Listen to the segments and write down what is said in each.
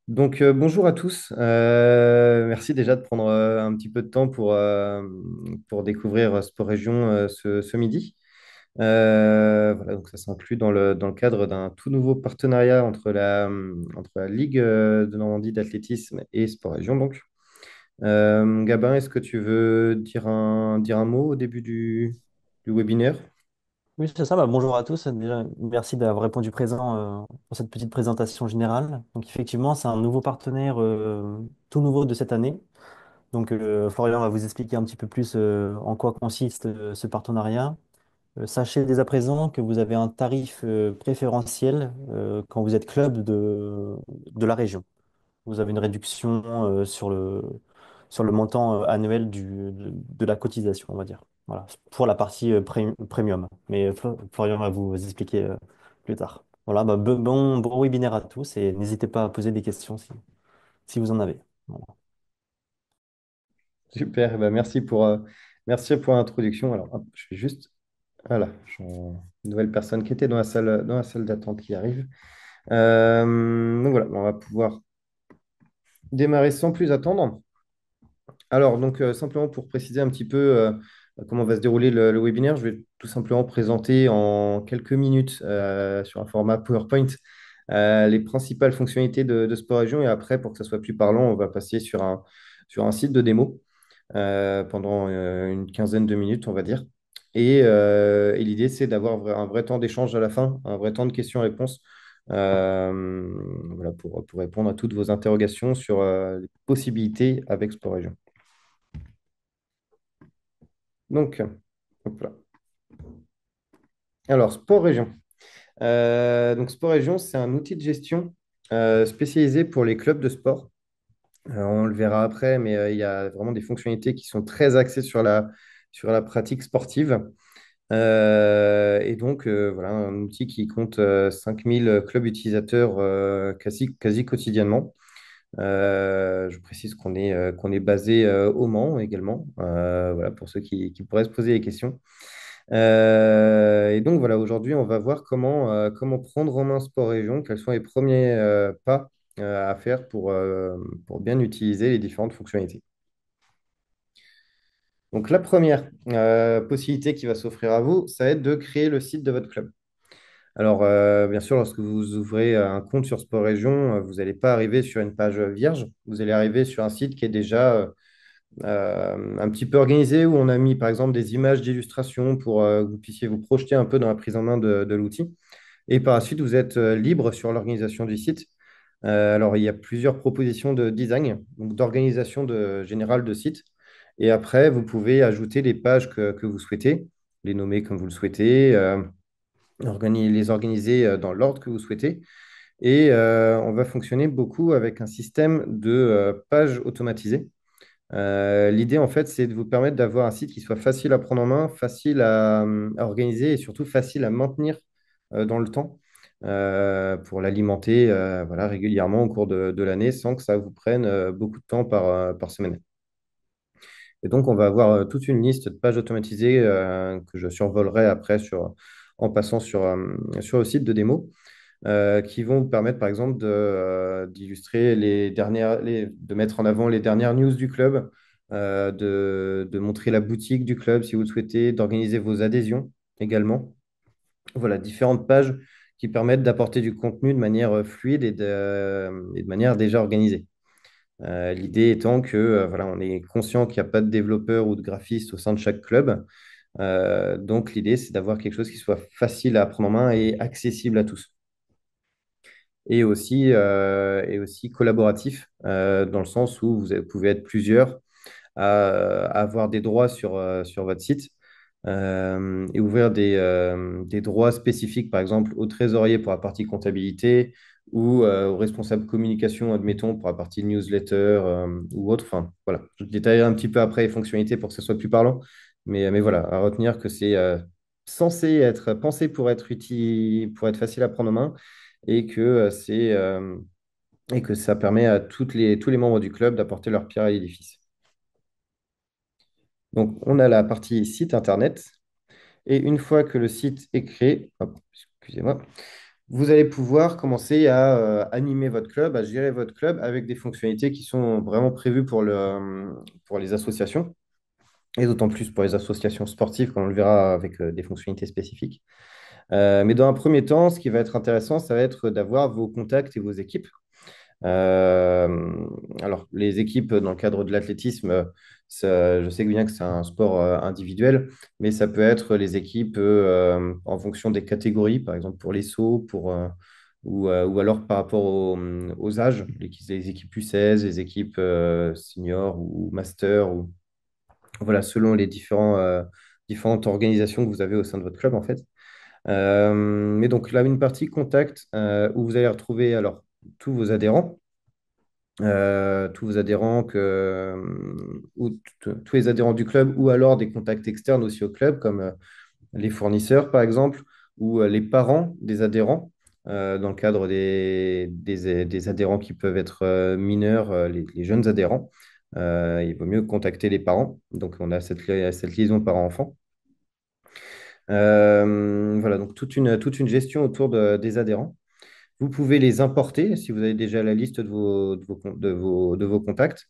Bonjour à tous. Merci déjà de prendre un petit peu de temps pour découvrir Sport Région ce midi. Voilà, donc ça s'inclut dans le cadre d'un tout nouveau partenariat entre la Ligue de Normandie d'athlétisme et Sport Région. Gabin, est-ce que tu veux dire un mot au début du webinaire? Oui, c'est ça. Bonjour à tous. Déjà, merci d'avoir répondu présent pour cette petite présentation générale. Donc, effectivement, c'est un nouveau partenaire tout nouveau de cette année. Donc, Florian va vous expliquer un petit peu plus en quoi consiste ce partenariat. Sachez dès à présent que vous avez un tarif préférentiel quand vous êtes club de la région. Vous avez une réduction sur le montant annuel de la cotisation, on va dire. Voilà, pour la partie premium. Mais Florian va vous expliquer plus tard. Voilà, bon webinaire à tous et n'hésitez pas à poser des questions si vous en avez. Voilà. Super, eh ben, merci pour l'introduction. Alors, hop, je vais juste. Voilà, une nouvelle personne qui était dans la salle d'attente qui arrive. Donc voilà, on va pouvoir démarrer sans plus attendre. Alors, simplement pour préciser un petit peu comment va se dérouler le webinaire, je vais tout simplement présenter en quelques minutes sur un format PowerPoint les principales fonctionnalités de Sport Région et après, pour que ça soit plus parlant, on va passer sur un site de démo pendant une quinzaine de minutes, on va dire. Et l'idée, c'est d'avoir un vrai temps d'échange à la fin, un vrai temps de questions-réponses, voilà, pour répondre à toutes vos interrogations sur les possibilités avec Sport Région. Donc, hop là. Alors, Sport Région. Sport Région, c'est un outil de gestion spécialisé pour les clubs de sport. On le verra après, mais il y a vraiment des fonctionnalités qui sont très axées sur la pratique sportive. Voilà, un outil qui compte 5000 clubs utilisateurs quasi quotidiennement. Je précise qu'on est basé au Mans également, voilà, pour ceux qui pourraient se poser des questions. Et donc voilà, aujourd'hui, on va voir comment prendre en main Sport Région, quels sont les premiers pas à faire pour bien utiliser les différentes fonctionnalités. Donc la première possibilité qui va s'offrir à vous, ça va être de créer le site de votre club. Alors, bien sûr, lorsque vous ouvrez un compte sur Sport Région, vous n'allez pas arriver sur une page vierge, vous allez arriver sur un site qui est déjà un petit peu organisé, où on a mis, par exemple, des images d'illustration pour que vous puissiez vous projeter un peu dans la prise en main de l'outil. Et par la suite, vous êtes libre sur l'organisation du site. Alors, il y a plusieurs propositions de design, donc d'organisation générale de site. Et après, vous pouvez ajouter les pages que vous souhaitez, les nommer comme vous le souhaitez, les organiser dans l'ordre que vous souhaitez. Et on va fonctionner beaucoup avec un système de pages automatisées. L'idée, en fait, c'est de vous permettre d'avoir un site qui soit facile à prendre en main, facile à organiser et surtout facile à maintenir dans le temps pour l'alimenter voilà, régulièrement au cours de l'année sans que ça vous prenne beaucoup de temps par semaine. Et donc, on va avoir toute une liste de pages automatisées que je survolerai après en passant sur le site de démo qui vont vous permettre, par exemple, d'illustrer de mettre en avant les dernières news du club, de montrer la boutique du club si vous le souhaitez, d'organiser vos adhésions également. Voilà, différentes pages qui permettent d'apporter du contenu de manière fluide et de manière déjà organisée. L'idée étant que voilà, on est conscient qu'il n'y a pas de développeur ou de graphiste au sein de chaque club. Donc l'idée, c'est d'avoir quelque chose qui soit facile à prendre en main et accessible à tous et aussi collaboratif, dans le sens où vous pouvez être plusieurs à avoir des droits sur votre site et ouvrir des droits spécifiques, par exemple au trésorier pour la partie comptabilité ou au responsable communication, admettons, pour la partie newsletter ou autre. Enfin, voilà, je détaillerai un petit peu après les fonctionnalités pour que ce soit plus parlant. Mais voilà, à retenir que c'est censé être pensé pour être utile, pour être facile à prendre en main et que ça permet à tous les membres du club d'apporter leur pierre à l'édifice. Donc, on a la partie site internet. Et une fois que le site est créé, hop, excusez-moi, vous allez pouvoir commencer à animer votre club, à gérer votre club avec des fonctionnalités qui sont vraiment prévues pour les associations, et d'autant plus pour les associations sportives, comme on le verra avec des fonctionnalités spécifiques. Mais dans un premier temps, ce qui va être intéressant, ça va être d'avoir vos contacts et vos équipes. Euh, alors, les équipes dans le cadre de l'athlétisme, je sais bien que c'est un sport individuel, mais ça peut être les équipes en fonction des catégories, par exemple pour les sauts, ou alors par rapport aux âges, les équipes U16, les équipes seniors ou master, ou voilà, selon les différentes organisations que vous avez au sein de votre club, en fait. Mais donc là, une partie contact où vous allez retrouver alors tous vos adhérents ou tous les adhérents du club, ou alors des contacts externes aussi au club, comme les fournisseurs, par exemple, ou les parents des adhérents, dans le cadre des adhérents qui peuvent être mineurs, les jeunes adhérents. Il vaut mieux contacter les parents. Donc, on a cette liaison parent-enfant. Voilà, donc toute une gestion autour des adhérents. Vous pouvez les importer si vous avez déjà la liste de vos contacts.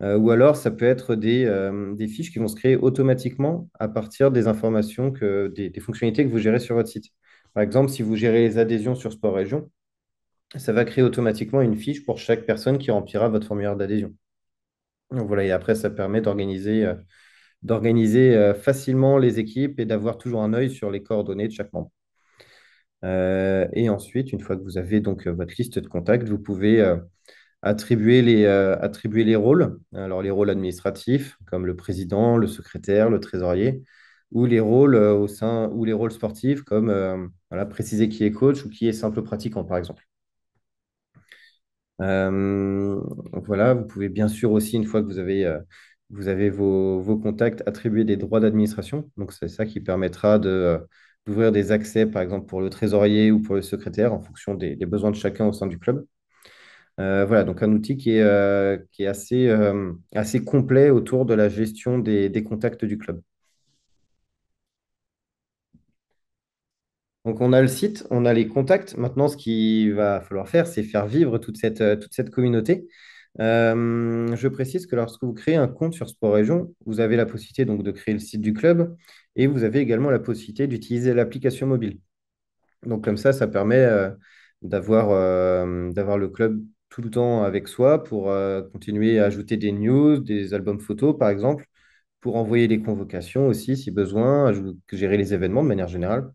Ou alors, ça peut être des fiches qui vont se créer automatiquement à partir des informations, des fonctionnalités que vous gérez sur votre site. Par exemple, si vous gérez les adhésions sur Sport Région, ça va créer automatiquement une fiche pour chaque personne qui remplira votre formulaire d'adhésion. Donc voilà, et après, ça permet d'organiser facilement les équipes et d'avoir toujours un œil sur les coordonnées de chaque membre. Et ensuite, une fois que vous avez donc votre liste de contacts, vous pouvez attribuer les rôles. Alors, les rôles administratifs, comme le président, le secrétaire, le trésorier, ou les rôles ou les rôles sportifs, comme voilà, préciser qui est coach ou qui est simple pratiquant, par exemple. Donc voilà, vous pouvez bien sûr aussi, une fois que vous avez vos contacts, attribuer des droits d'administration. Donc, c'est ça qui permettra d'ouvrir des accès, par exemple, pour le trésorier ou pour le secrétaire, en fonction des besoins de chacun au sein du club. Voilà, donc un outil qui est assez complet autour de la gestion des contacts du club. Donc, on a le site, on a les contacts. Maintenant, ce qu'il va falloir faire, c'est faire vivre toute cette communauté. Je précise que lorsque vous créez un compte sur Sport Région, vous avez la possibilité donc de créer le site du club, et vous avez également la possibilité d'utiliser l'application mobile. Donc, comme ça permet d'avoir le club tout le temps avec soi pour continuer à ajouter des news, des albums photos, par exemple, pour envoyer les convocations aussi si besoin, gérer les événements de manière générale.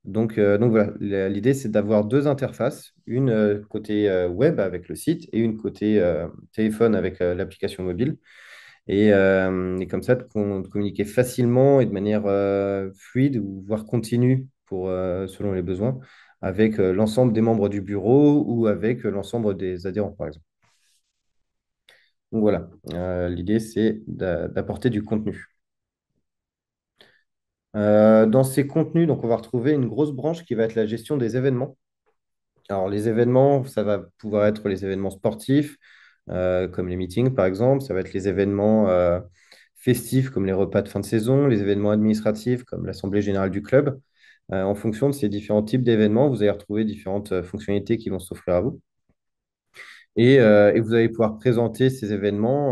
Donc voilà, l'idée c'est d'avoir deux interfaces, une côté web avec le site et une côté téléphone avec l'application mobile. Et comme ça, de communiquer facilement et de manière fluide ou voire continue selon les besoins avec l'ensemble des membres du bureau ou avec l'ensemble des adhérents, par exemple. Donc voilà, l'idée c'est d'apporter du contenu. Dans ces contenus, donc on va retrouver une grosse branche qui va être la gestion des événements. Alors, les événements, ça va pouvoir être les événements sportifs, comme les meetings, par exemple. Ça va être les événements festifs, comme les repas de fin de saison, les événements administratifs, comme l'Assemblée générale du club. En fonction de ces différents types d'événements, vous allez retrouver différentes fonctionnalités qui vont s'offrir à vous. Et vous allez pouvoir présenter ces événements,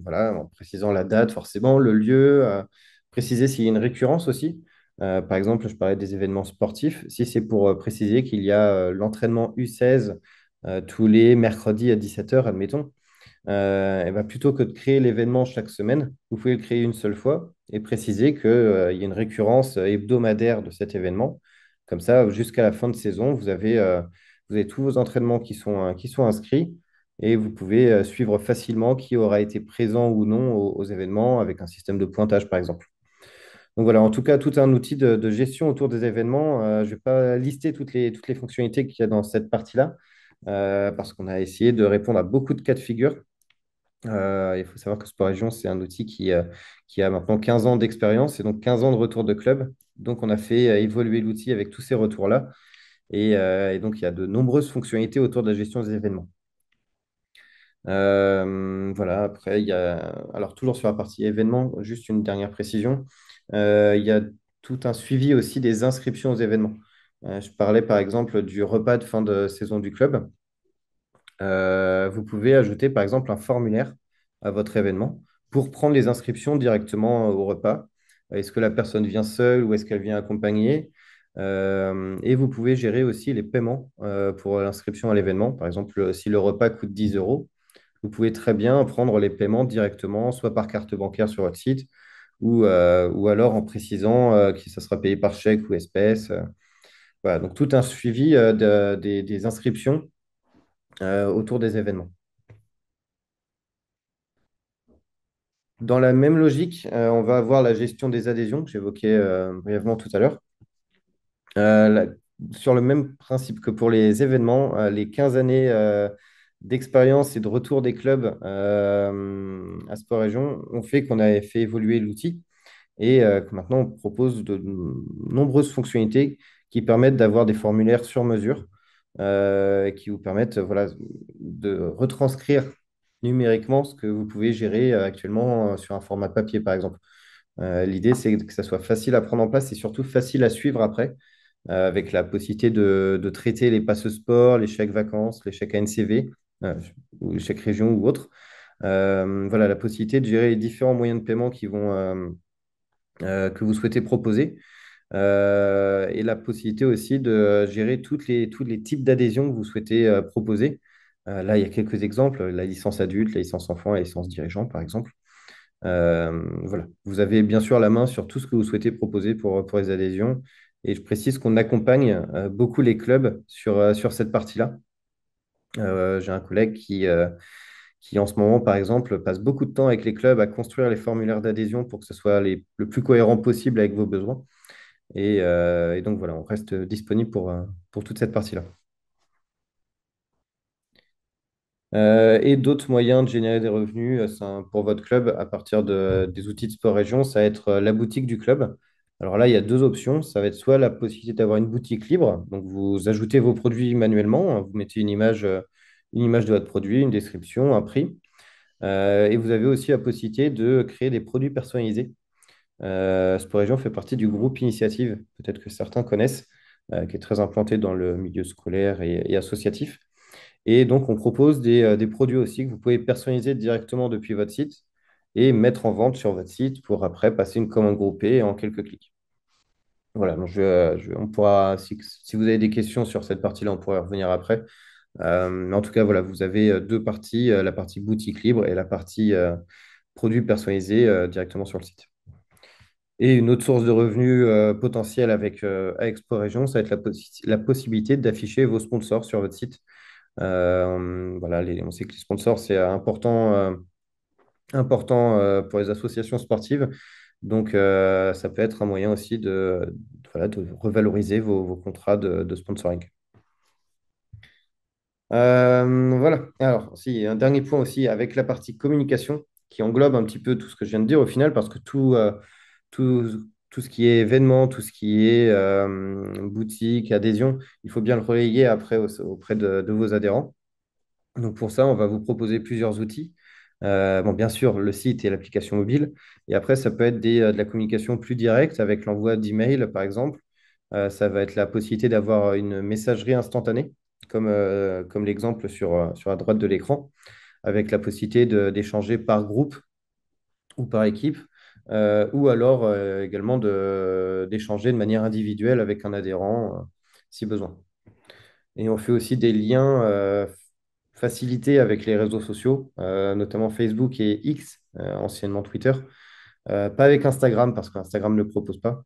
voilà, en précisant la date, forcément, le lieu, préciser s'il y a une récurrence aussi. Par exemple, je parlais des événements sportifs. Si c'est pour préciser qu'il y a l'entraînement U16 tous les mercredis à 17 h, admettons, et ben, plutôt que de créer l'événement chaque semaine, vous pouvez le créer une seule fois et préciser qu'il y a une récurrence hebdomadaire de cet événement. Comme ça, jusqu'à la fin de saison, vous avez tous vos entraînements qui sont inscrits, et vous pouvez suivre facilement qui aura été présent ou non aux événements avec un système de pointage, par exemple. Donc voilà, en tout cas, tout un outil de gestion autour des événements. Je ne vais pas lister toutes les fonctionnalités qu'il y a dans cette partie-là, parce qu'on a essayé de répondre à beaucoup de cas de figure. Il faut savoir que Sport Région, c'est un outil qui a maintenant 15 ans d'expérience et donc 15 ans de retour de club. Donc, on a fait évoluer l'outil avec tous ces retours-là. Et donc, il y a de nombreuses fonctionnalités autour de la gestion des événements. Voilà, après, alors toujours sur la partie événements, juste une dernière précision. Il y a tout un suivi aussi des inscriptions aux événements. Je parlais par exemple du repas de fin de saison du club. Vous pouvez ajouter par exemple un formulaire à votre événement pour prendre les inscriptions directement au repas. Est-ce que la personne vient seule ou est-ce qu'elle vient accompagnée? Et vous pouvez gérer aussi les paiements pour l'inscription à l'événement. Par exemple, si le repas coûte 10 euros, vous pouvez très bien prendre les paiements directement, soit par carte bancaire sur votre site, ou alors en précisant que ça sera payé par chèque ou espèce. Voilà, donc tout un suivi des inscriptions autour des événements. Dans la même logique, on va avoir la gestion des adhésions que j'évoquais brièvement tout à l'heure. Euh, la- sur le même principe que pour les événements, les 15 années d'expérience et de retour des clubs à Sport Région ont fait qu'on a fait évoluer l'outil et que maintenant on propose de nombreuses fonctionnalités qui permettent d'avoir des formulaires sur mesure qui vous permettent voilà, de retranscrire numériquement ce que vous pouvez gérer actuellement sur un format papier, par exemple. L'idée, c'est que ça soit facile à prendre en place et surtout facile à suivre après, avec la possibilité de traiter les passes sport, les chèques vacances, les chèques ANCV, ou les chèques région ou autres. Voilà, la possibilité de gérer les différents moyens de paiement que vous souhaitez proposer. Et la possibilité aussi de gérer tous les types d'adhésions que vous souhaitez proposer. Là, il y a quelques exemples, la licence adulte, la licence enfant, la licence dirigeant, par exemple. Voilà. Vous avez bien sûr la main sur tout ce que vous souhaitez proposer pour les adhésions. Et je précise qu'on accompagne beaucoup les clubs sur cette partie-là. J'ai un collègue qui, en ce moment, par exemple, passe beaucoup de temps avec les clubs à construire les formulaires d'adhésion pour que ce soit le plus cohérent possible avec vos besoins. Et donc voilà, on reste disponible pour toute cette partie-là. Et d'autres moyens de générer des revenus pour votre club à partir des outils de sport région, ça va être la boutique du club. Alors là, il y a deux options. Ça va être soit la possibilité d'avoir une boutique libre, donc vous ajoutez vos produits manuellement, hein, vous mettez une image de votre produit, une description, un prix. Et vous avez aussi la possibilité de créer des produits personnalisés. Sport Région fait partie du groupe Initiative, peut-être que certains connaissent, qui est très implanté dans le milieu scolaire et associatif. Et donc, on propose des produits aussi que vous pouvez personnaliser directement depuis votre site et mettre en vente sur votre site pour après passer une commande groupée en quelques clics. Voilà, donc on pourra, si vous avez des questions sur cette partie-là, on pourra y revenir après. Mais en tout cas, voilà, vous avez deux parties, la partie boutique libre et la partie produits personnalisés directement sur le site. Et une autre source de revenus potentielle avec Sport Région, ça va être la possibilité d'afficher vos sponsors sur votre site. Voilà, on sait que les sponsors, c'est important pour les associations sportives. Donc, ça peut être un moyen aussi voilà, de revaloriser vos contrats de sponsoring. Voilà. Alors, si, un dernier point aussi avec la partie communication qui englobe un petit peu tout ce que je viens de dire au final, parce que tout ce qui est événement, tout ce qui est boutique, adhésion, il faut bien le relayer après auprès de vos adhérents. Donc pour ça, on va vous proposer plusieurs outils. Bon, bien sûr, le site et l'application mobile. Et après, ça peut être de la communication plus directe avec l'envoi d'emails, par exemple. Ça va être la possibilité d'avoir une messagerie instantanée, comme l'exemple sur la droite de l'écran, avec la possibilité d'échanger par groupe ou par équipe, ou alors également d'échanger de manière individuelle avec un adhérent, si besoin. Et on fait aussi des liens facilités avec les réseaux sociaux, notamment Facebook et X, anciennement Twitter. Pas avec Instagram, parce qu'Instagram ne le propose pas.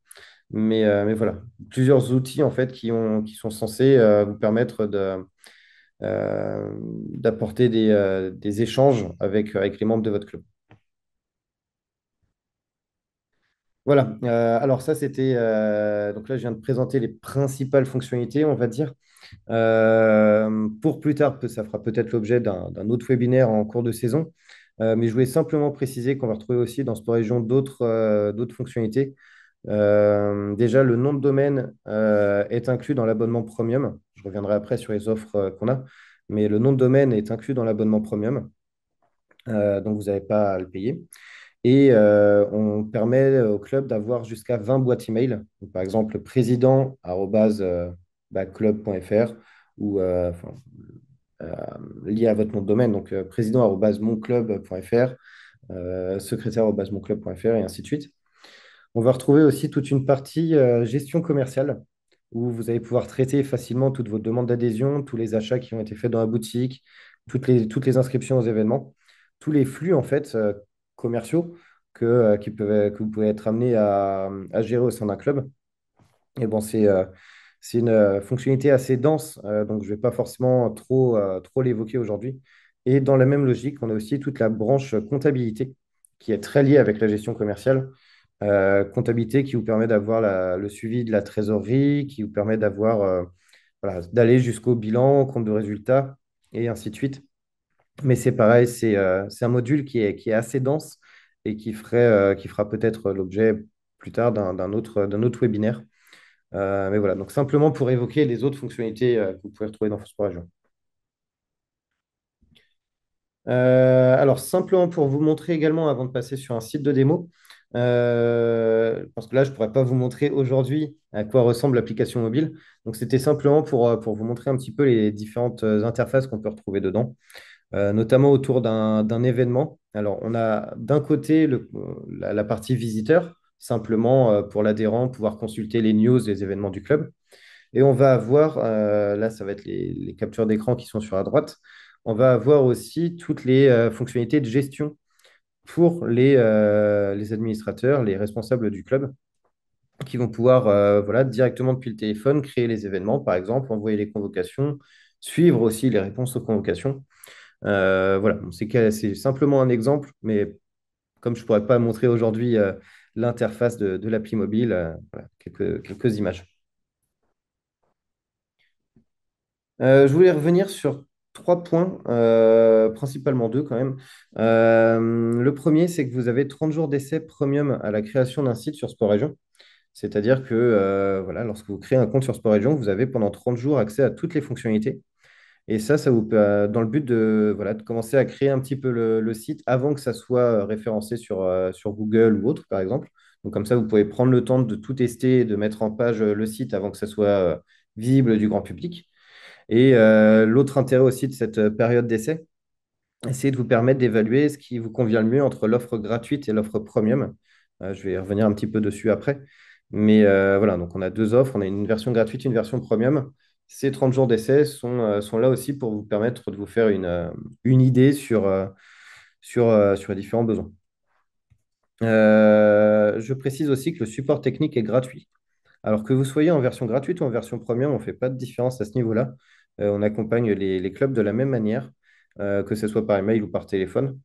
Mais voilà, plusieurs outils en fait qui sont censés vous permettre d'apporter des échanges avec les membres de votre club. Voilà, alors ça c'était... donc là, je viens de présenter les principales fonctionnalités, on va dire. Pour plus tard, ça fera peut-être l'objet d'un autre webinaire en cours de saison. Mais je voulais simplement préciser qu'on va retrouver aussi dans Sport Région d'autres fonctionnalités. Déjà, le nom de domaine est inclus dans l'abonnement premium. Je reviendrai après sur les offres qu'on a. Mais le nom de domaine est inclus dans l'abonnement premium. Donc, vous n'avez pas à le payer. Et on permet au club d'avoir jusqu'à 20 boîtes email. Donc, par exemple, président bah, club.fr ou enfin, euh, lié à votre nom de domaine, donc président@monclub.fr, secrétaire@monclub.fr et ainsi de suite. On va retrouver aussi toute une partie gestion commerciale où vous allez pouvoir traiter facilement toutes vos demandes d'adhésion, tous les achats qui ont été faits dans la boutique, toutes les inscriptions aux événements, tous les flux en fait commerciaux que vous pouvez être amené à gérer au sein d'un club. Et bon, c'est une fonctionnalité assez dense, donc je ne vais pas forcément trop l'évoquer aujourd'hui. Et dans la même logique, on a aussi toute la branche comptabilité qui est très liée avec la gestion commerciale. Comptabilité qui vous permet d'avoir le suivi de la trésorerie, qui vous permet voilà, d'aller jusqu'au bilan, compte de résultat, et ainsi de suite. Mais c'est pareil, c'est un module qui est assez dense et qui fera peut-être l'objet plus tard d'un autre webinaire. Mais voilà, donc simplement pour évoquer les autres fonctionnalités que vous pouvez retrouver dans Sport Région. Alors, simplement pour vous montrer également, avant de passer sur un site de démo, parce que là, je ne pourrais pas vous montrer aujourd'hui à quoi ressemble l'application mobile. Donc, c'était simplement pour vous montrer un petit peu les différentes interfaces qu'on peut retrouver dedans, notamment autour d'un événement. Alors, on a d'un côté la partie visiteur, simplement pour l'adhérent, pouvoir consulter les news, les événements du club. Et on va avoir, là, ça va être les captures d'écran qui sont sur la droite. On va avoir aussi toutes les fonctionnalités de gestion pour les administrateurs, les responsables du club, qui vont pouvoir voilà, directement depuis le téléphone créer les événements, par exemple, envoyer les convocations, suivre aussi les réponses aux convocations. Voilà, bon, c'est simplement un exemple, mais comme je ne pourrais pas montrer aujourd'hui l'interface de l'appli mobile, voilà, quelques images. Je voulais revenir sur trois points, principalement deux quand même. Le premier, c'est que vous avez 30 jours d'essai premium à la création d'un site sur Sport Région. C'est-à-dire que voilà, lorsque vous créez un compte sur Sport Région, vous avez pendant 30 jours accès à toutes les fonctionnalités. Et ça vous peut, dans le but voilà, de commencer à créer un petit peu le site avant que ça soit référencé sur Google ou autre, par exemple. Donc comme ça, vous pouvez prendre le temps de tout tester et de mettre en page le site avant que ça soit visible du grand public. Et l'autre intérêt aussi de cette période d'essai, c'est de vous permettre d'évaluer ce qui vous convient le mieux entre l'offre gratuite et l'offre premium. Je vais revenir un petit peu dessus après. Mais voilà, donc on a deux offres. On a une version gratuite, une version premium. Ces 30 jours d'essai sont là aussi pour vous permettre de vous faire une idée sur les différents besoins. Je précise aussi que le support technique est gratuit. Alors que vous soyez en version gratuite ou en version premium, on ne fait pas de différence à ce niveau-là. On accompagne les clubs de la même manière, que ce soit par email ou par téléphone.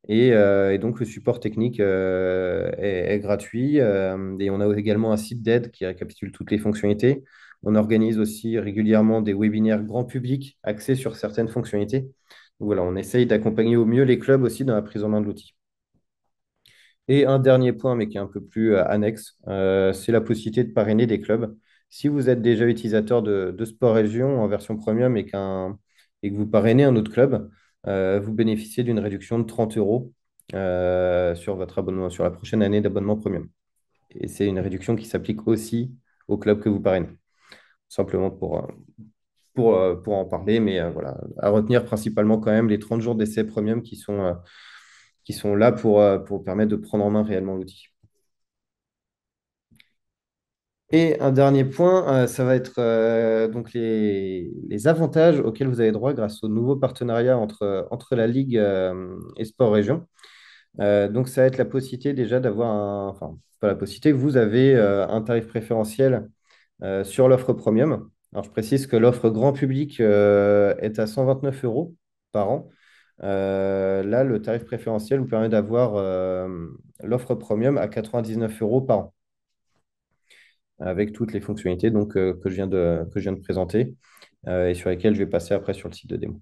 Et donc, le support technique est gratuit. Et on a également un site d'aide qui récapitule toutes les fonctionnalités. On organise aussi régulièrement des webinaires grand public axés sur certaines fonctionnalités. Donc voilà, on essaye d'accompagner au mieux les clubs aussi dans la prise en main de l'outil. Et un dernier point, mais qui est un peu plus annexe, c'est la possibilité de parrainer des clubs. Si vous êtes déjà utilisateur de Sport Région en version premium et que vous parrainez un autre club, vous bénéficiez d'une réduction de 30 euros sur votre abonnement, sur la prochaine année d'abonnement premium. Et c'est une réduction qui s'applique aussi au club que vous parrainez. Simplement pour en parler, mais voilà, à retenir principalement quand même les 30 jours d'essai premium qui sont là pour permettre de prendre en main réellement l'outil. Et un dernier point, ça va être donc les avantages auxquels vous avez droit grâce au nouveau partenariat entre la Ligue et Sport Région. Donc, ça va être la possibilité déjà enfin, pas la possibilité, vous avez un tarif préférentiel sur l'offre premium. Alors, je précise que l'offre grand public est à 129 euros par an. Là, le tarif préférentiel vous permet d'avoir l'offre premium à 99 euros par an avec toutes les fonctionnalités donc, que je viens de présenter et sur lesquelles je vais passer après sur le site de démo.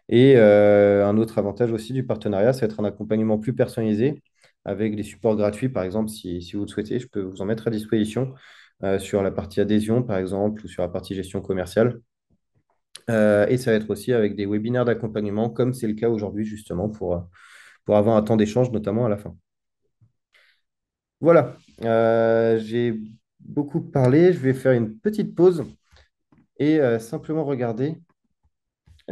Et un autre avantage aussi du partenariat, c'est être un accompagnement plus personnalisé avec des supports gratuits, par exemple, si vous le souhaitez, je peux vous en mettre à disposition sur la partie adhésion, par exemple, ou sur la partie gestion commerciale. Et ça va être aussi avec des webinaires d'accompagnement, comme c'est le cas aujourd'hui, justement, pour avoir un temps d'échange, notamment à la fin. Voilà, j'ai beaucoup parlé. Je vais faire une petite pause et simplement regarder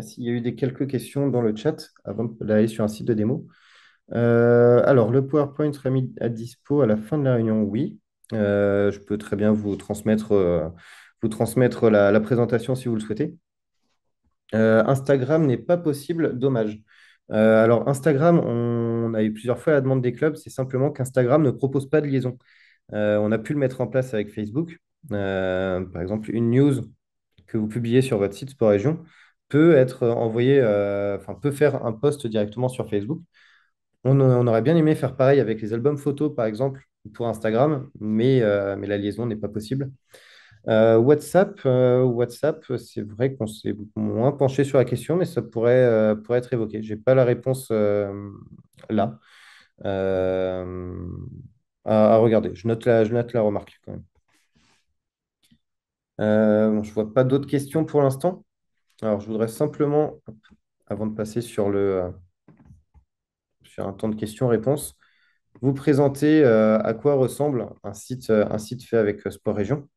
s'il y a eu quelques questions dans le chat avant d'aller sur un site de démo. Alors, le PowerPoint sera mis à dispo à la fin de la réunion, oui. Je peux très bien vous transmettre la présentation si vous le souhaitez. Instagram n'est pas possible, dommage. Alors, Instagram, on a eu plusieurs fois la demande des clubs, c'est simplement qu'Instagram ne propose pas de liaison. On a pu le mettre en place avec Facebook. Par exemple, une news que vous publiez sur votre site Sport Région peut être envoyée, enfin, peut faire un post directement sur Facebook. On aurait bien aimé faire pareil avec les albums photos, par exemple, pour Instagram, mais la liaison n'est pas possible. WhatsApp, c'est vrai qu'on s'est moins penché sur la question, mais ça pourrait être évoqué. Je n'ai pas la réponse là. Euh, à regarder. Je note la remarque quand même. Bon, je ne vois pas d'autres questions pour l'instant. Alors, je voudrais simplement, hop, avant de passer sur un temps de questions-réponses, vous présenter à quoi ressemble un site fait avec Sport Région.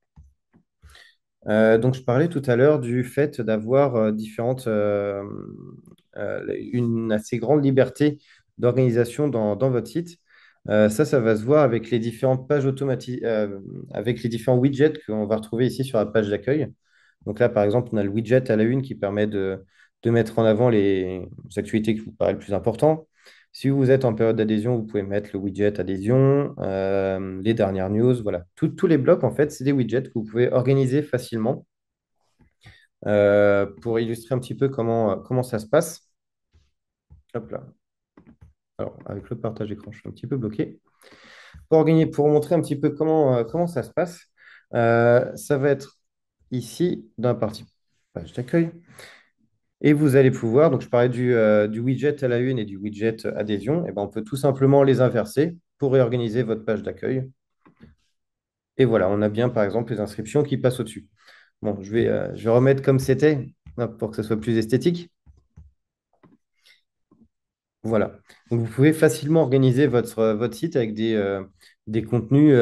Donc, je parlais tout à l'heure du fait d'avoir une assez grande liberté d'organisation dans votre site. Ça va se voir avec les différentes pages automatisées, avec les différents widgets qu'on va retrouver ici sur la page d'accueil. Donc là, par exemple, on a le widget à la une qui permet de mettre en avant les actualités qui vous paraissent le plus importantes. Si vous êtes en période d'adhésion, vous pouvez mettre le widget adhésion, les dernières news, voilà. Tous les blocs, en fait, c'est des widgets que vous pouvez organiser facilement. Pour illustrer un petit peu comment ça se passe. Hop là. Alors, avec le partage écran, je suis un petit peu bloqué. Pour montrer un petit peu comment ça se passe, ça va être ici dans la partie page d'accueil. Et vous allez pouvoir, donc je parlais du widget à la une et du widget adhésion, et ben on peut tout simplement les inverser pour réorganiser votre page d'accueil. Et voilà, on a bien par exemple les inscriptions qui passent au-dessus. Bon, je vais remettre comme c'était pour que ce soit plus esthétique. Voilà. Donc, vous pouvez facilement organiser votre site avec des contenus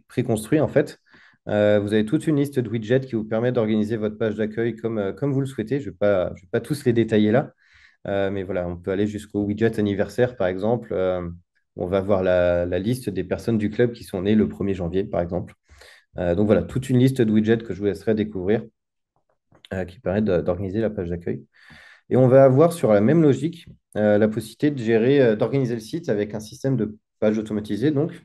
préconstruits, en fait. Vous avez toute une liste de widgets qui vous permet d'organiser votre page d'accueil comme vous le souhaitez. Je vais pas tous les détailler là. Mais voilà, on peut aller jusqu'au widget anniversaire, par exemple. On va voir la liste des personnes du club qui sont nées le 1er janvier, par exemple. Donc voilà, toute une liste de widgets que je vous laisserai découvrir qui permet d'organiser la page d'accueil. Et on va avoir sur la même logique la possibilité de gérer, d'organiser le site avec un système de pages automatisées. Donc,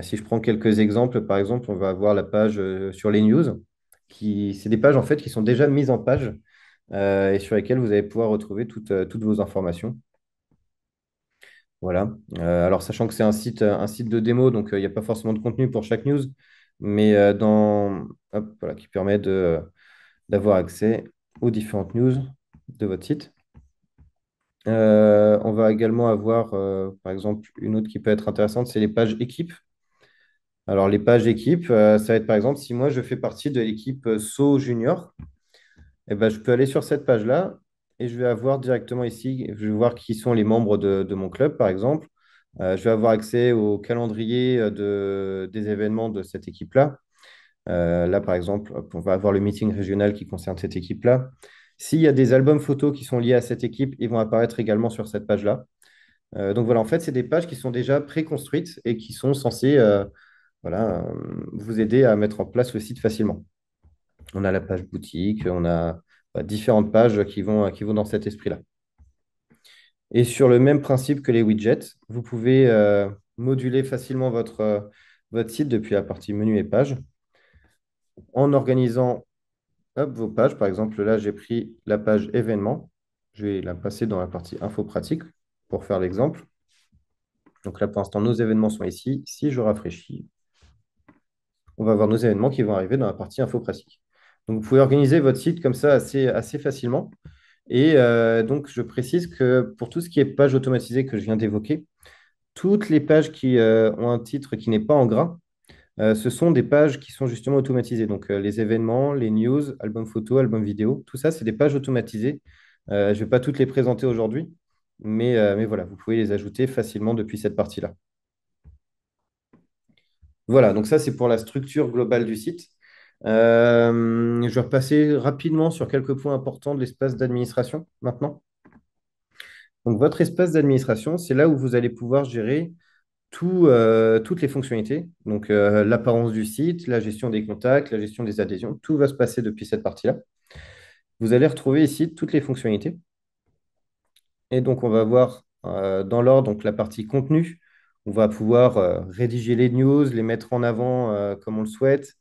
si je prends quelques exemples, par exemple, on va avoir la page sur les news, c'est des pages en fait qui sont déjà mises en page et sur lesquelles vous allez pouvoir retrouver toutes vos informations. Voilà. Alors, sachant que c'est un site de démo, donc il n'y a pas forcément de contenu pour chaque news, mais hop, voilà, qui permet d'avoir accès aux différentes news de votre site. On va également avoir, par exemple, une autre qui peut être intéressante, c'est les pages équipes. Alors, les pages équipes, ça va être par exemple, si moi je fais partie de l'équipe SO Junior, eh ben, je peux aller sur cette page-là et je vais avoir directement ici, je vais voir qui sont les membres de mon club, par exemple. Je vais avoir accès au calendrier des événements de cette équipe-là. Là, par exemple, hop, on va avoir le meeting régional qui concerne cette équipe-là. S'il y a des albums photos qui sont liés à cette équipe, ils vont apparaître également sur cette page-là. Donc voilà, en fait, c'est des pages qui sont déjà préconstruites et qui sont censées voilà, vous aider à mettre en place le site facilement. On a la page boutique, on a différentes pages qui vont dans cet esprit-là. Et sur le même principe que les widgets, vous pouvez moduler facilement votre site depuis la partie menu et pages en organisant hop, vos pages. Par exemple, là, j'ai pris la page événements. Je vais la passer dans la partie info pratique pour faire l'exemple. Donc là, pour l'instant, nos événements sont ici. Si je rafraîchis, on va voir nos événements qui vont arriver dans la partie info pratique. Donc, vous pouvez organiser votre site comme ça assez facilement. Et donc, je précise que pour tout ce qui est page automatisée que je viens d'évoquer, toutes les pages qui ont un titre qui n'est pas en gras, ce sont des pages qui sont justement automatisées. Donc, les événements, les news, album photo, album vidéo, tout ça, c'est des pages automatisées. Je ne vais pas toutes les présenter aujourd'hui, mais voilà, vous pouvez les ajouter facilement depuis cette partie-là. Voilà, donc ça, c'est pour la structure globale du site. Je vais repasser rapidement sur quelques points importants de l'espace d'administration maintenant. Donc, votre espace d'administration, c'est là où vous allez pouvoir gérer toutes les fonctionnalités. Donc, l'apparence du site, la gestion des contacts, la gestion des adhésions, tout va se passer depuis cette partie-là. Vous allez retrouver ici toutes les fonctionnalités. Et donc, on va voir dans l'ordre donc la partie contenu. On va pouvoir rédiger les news, les mettre en avant comme on le souhaite.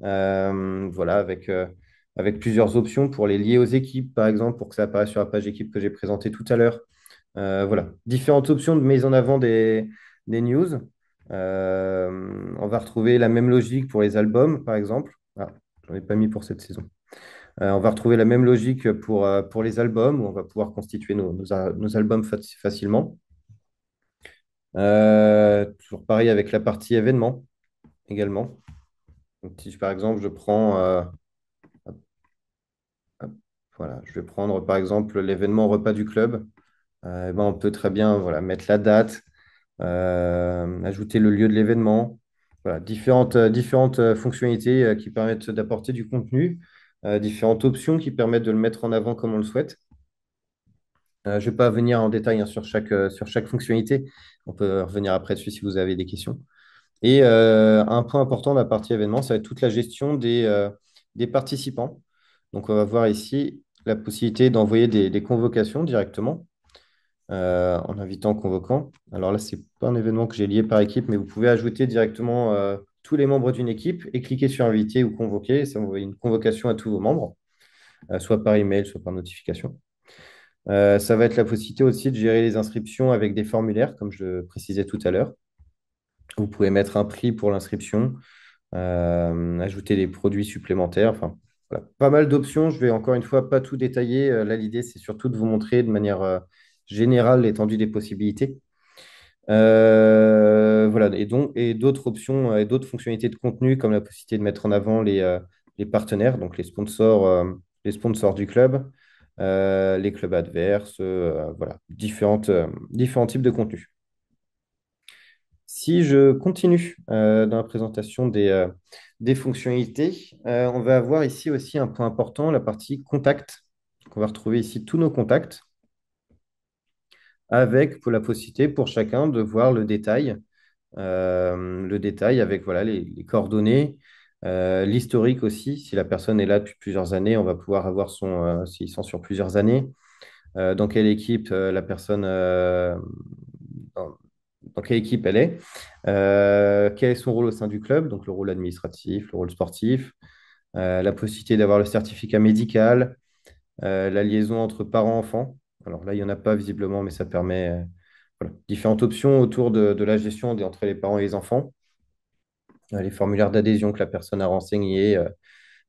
Voilà, avec plusieurs options pour les lier aux équipes, par exemple, pour que ça apparaisse sur la page équipe que j'ai présentée tout à l'heure. Voilà, différentes options de mise en avant des news. On va retrouver la même logique pour les albums, par exemple. Ah, j'en ai pas mis pour cette saison. On va retrouver la même logique pour les albums, où on va pouvoir constituer nos albums facilement. Toujours pareil avec la partie événements également. Donc, si par exemple je prends, hop, hop, voilà, je vais prendre par exemple l'événement repas du club, eh ben, on peut très bien voilà, mettre la date, ajouter le lieu de l'événement, voilà, différentes fonctionnalités qui permettent d'apporter du contenu, différentes options qui permettent de le mettre en avant comme on le souhaite. Je ne vais pas venir en détail hein, sur chaque fonctionnalité. On peut revenir après dessus si vous avez des questions. Et un point important de la partie événement, ça va être toute la gestion des participants. Donc, on va voir ici la possibilité d'envoyer des convocations directement en invitant convoquant. Alors là, ce n'est pas un événement que j'ai lié par équipe, mais vous pouvez ajouter directement tous les membres d'une équipe et cliquer sur inviter ou convoquer. Ça envoie une convocation à tous vos membres, soit par email, soit par notification. Ça va être la possibilité aussi de gérer les inscriptions avec des formulaires, comme je le précisais tout à l'heure. Vous pouvez mettre un prix pour l'inscription, ajouter des produits supplémentaires. Enfin, voilà, pas mal d'options. Je vais encore une fois pas tout détailler. Là, l'idée, c'est surtout de vous montrer de manière générale l'étendue des possibilités. Voilà, et d'autres options et d'autres fonctionnalités de contenu, comme la possibilité de mettre en avant les partenaires, donc les sponsors du club, les clubs adverses, voilà, différents types de contenus. Si je continue dans la présentation des fonctionnalités, on va avoir ici aussi un point important, la partie contact. Donc, on va retrouver ici tous nos contacts avec pour la possibilité pour chacun de voir le détail avec voilà, les coordonnées, l'historique aussi. Si la personne est là depuis plusieurs années, on va pouvoir avoir s'ils sont sur plusieurs années, dans quelle équipe la personne, dans, dans quelle équipe elle est, quel est son rôle au sein du club, donc le rôle administratif, le rôle sportif, la possibilité d'avoir le certificat médical, la liaison entre parents-enfants. Alors là, il n'y en a pas visiblement, mais ça permet voilà, différentes options autour de la gestion entre les parents et les enfants, les formulaires d'adhésion que la personne a renseignés,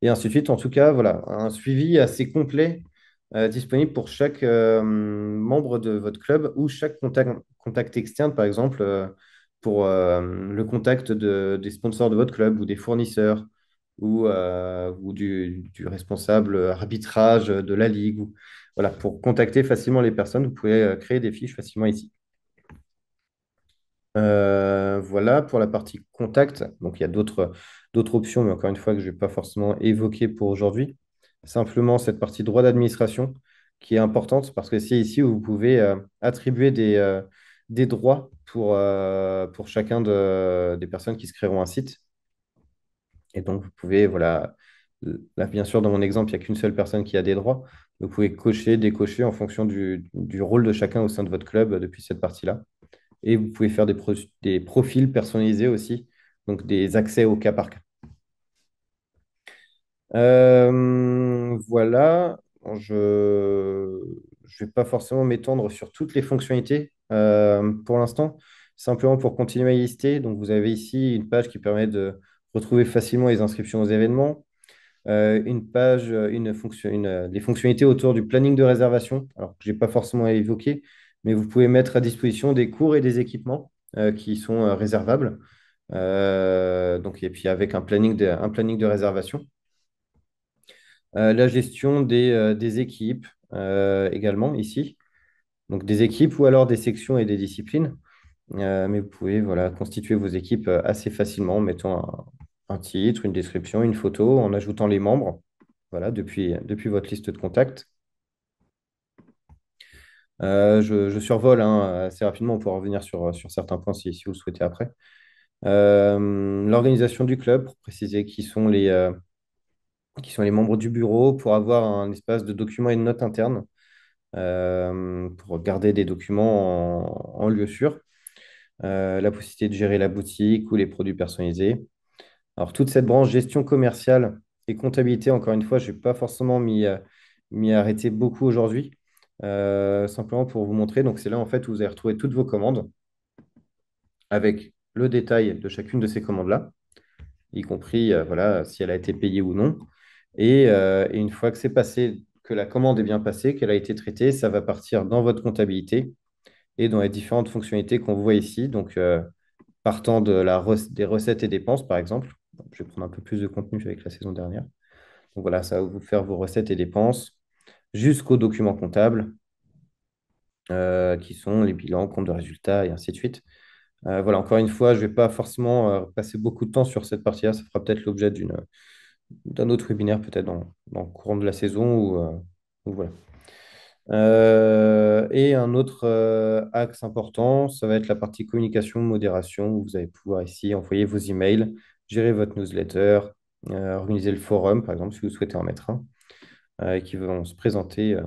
et ainsi de suite. En tout cas, voilà, un suivi assez complet disponible pour chaque membre de votre club ou chaque contact externe, par exemple, pour le contact des sponsors de votre club ou des fournisseurs ou du responsable arbitrage de la ligue. Voilà, pour contacter facilement les personnes, vous pouvez créer des fiches facilement ici. Voilà pour la partie contact. Donc, il y a d'autres options, mais encore une fois, que je ne vais pas forcément évoquer pour aujourd'hui. Simplement, cette partie droit d'administration qui est importante parce que c'est ici où vous pouvez attribuer des droits pour chacun des personnes qui se créeront un site. Et donc, vous pouvez, voilà, là, bien sûr, dans mon exemple, il n'y a qu'une seule personne qui a des droits. Vous pouvez cocher, décocher en fonction du rôle de chacun au sein de votre club depuis cette partie-là. Et vous pouvez faire des profils personnalisés aussi, donc des accès au cas par cas. Voilà, bon, je ne vais pas forcément m'étendre sur toutes les fonctionnalités pour l'instant, simplement pour continuer à lister. Donc, vous avez ici une page qui permet de retrouver facilement les inscriptions aux événements, une page, des fonctionnalités autour du planning de réservation, alors que je n'ai pas forcément évoqué, mais vous pouvez mettre à disposition des cours et des équipements qui sont réservables. Donc, et puis avec un planning de réservation. La gestion des équipes également ici. Donc des équipes ou alors des sections et des disciplines. Mais vous pouvez voilà, constituer vos équipes assez facilement en mettant un titre, une description, une photo, en ajoutant les membres, voilà, depuis votre liste de contacts. Je survole hein, assez rapidement, on pourra revenir sur certains points si vous le souhaitez après. L'organisation du club, pour préciser qui sont les membres du bureau, pour avoir un espace de documents et de notes internes, pour garder des documents en lieu sûr. La possibilité de gérer la boutique ou les produits personnalisés. Alors, toute cette branche gestion commerciale et comptabilité, encore une fois, je n'ai pas forcément m'y arrêter beaucoup aujourd'hui. Simplement pour vous montrer. Donc, c'est là en fait où vous allez retrouver toutes vos commandes avec le détail de chacune de ces commandes-là, y compris voilà, si elle a été payée ou non. Et une fois que c'est passé, que la commande est bien passée, qu'elle a été traitée, ça va partir dans votre comptabilité et dans les différentes fonctionnalités qu'on voit ici. Donc, partant des recettes et dépenses, par exemple. Je vais prendre un peu plus de contenu avec la saison dernière. Donc voilà, ça va vous faire vos recettes et dépenses jusqu'aux documents comptables, qui sont les bilans, comptes de résultats et ainsi de suite. Voilà, encore une fois, je ne vais pas forcément passer beaucoup de temps sur cette partie-là. Ça fera peut-être l'objet d'un autre webinaire, peut-être dans le courant de la saison. Ou voilà. Et un autre axe important, ça va être la partie communication, modération, où vous allez pouvoir ici envoyer vos emails, gérer votre newsletter, organiser le forum, par exemple, si vous souhaitez en mettre un, qui vont se présenter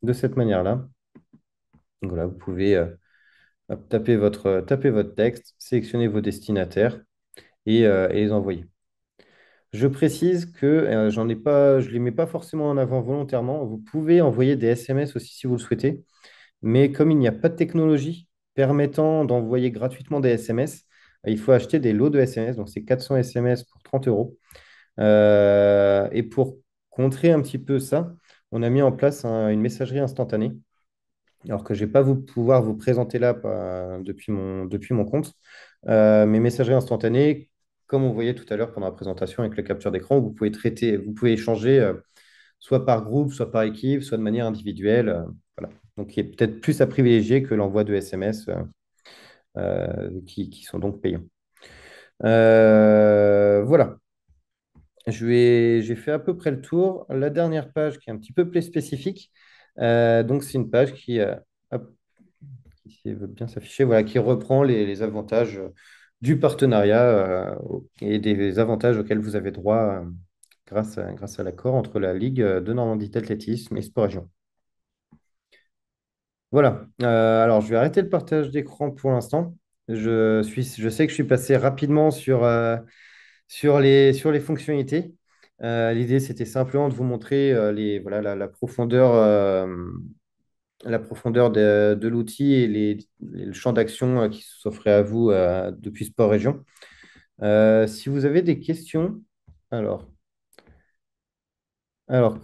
de cette manière-là. Donc voilà, vous pouvez hop, taper votre texte, sélectionner vos destinataires et les envoyer. Je précise que j'en ai pas, je ne les mets pas forcément en avant volontairement. Vous pouvez envoyer des SMS aussi si vous le souhaitez. Mais comme il n'y a pas de technologie permettant d'envoyer gratuitement des SMS, il faut acheter des lots de SMS. Donc, c'est 400 SMS pour 30 euros. Et pour contrer un petit peu ça, on a mis en place une messagerie instantanée. Alors que je ne vais pas pouvoir vous présenter là depuis mon compte. Mais messagerie instantanée, comme on voyait tout à l'heure pendant la présentation avec la capture d'écran, vous pouvez traiter, vous pouvez échanger soit par groupe, soit par équipe, soit de manière individuelle. Voilà. Donc, il est peut-être plus à privilégier que l'envoi de SMS qui sont donc payants. Voilà. J'ai fait à peu près le tour. La dernière page qui est un petit peu plus spécifique, donc c'est une page hop, qui veut bien s'afficher, voilà, qui reprend les avantages du partenariat et des avantages auxquels vous avez droit grâce à l'accord entre la Ligue de Normandie d'athlétisme et Sport Région. Voilà. Alors, je vais arrêter le partage d'écran pour l'instant. Je sais que je suis passé rapidement sur les fonctionnalités. L'idée, c'était simplement de vous montrer voilà, la profondeur de l'outil et le champ d'action qui s'offrait à vous depuis Sport Région. Si vous avez des questions, alors,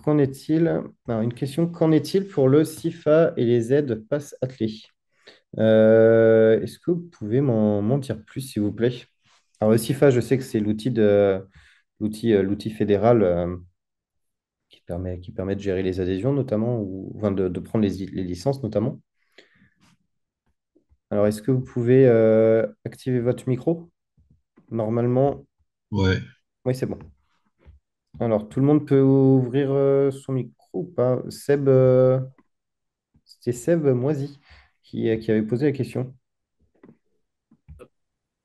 qu'en est-il? Alors, une question, qu'en est-il pour le CIFA et les aides passe athlée? Est-ce que vous pouvez m'en dire plus, s'il vous plaît? Alors, le CIFA, je sais que c'est l'outil fédéral qui permet de gérer les adhésions, notamment, ou enfin, de prendre les licences, notamment. Alors, est-ce que vous pouvez activer votre micro? Normalement, Ouais, oui, c'est bon. Alors, tout le monde peut ouvrir son micro ou pas? C'était Seb Moisy qui avait posé la question.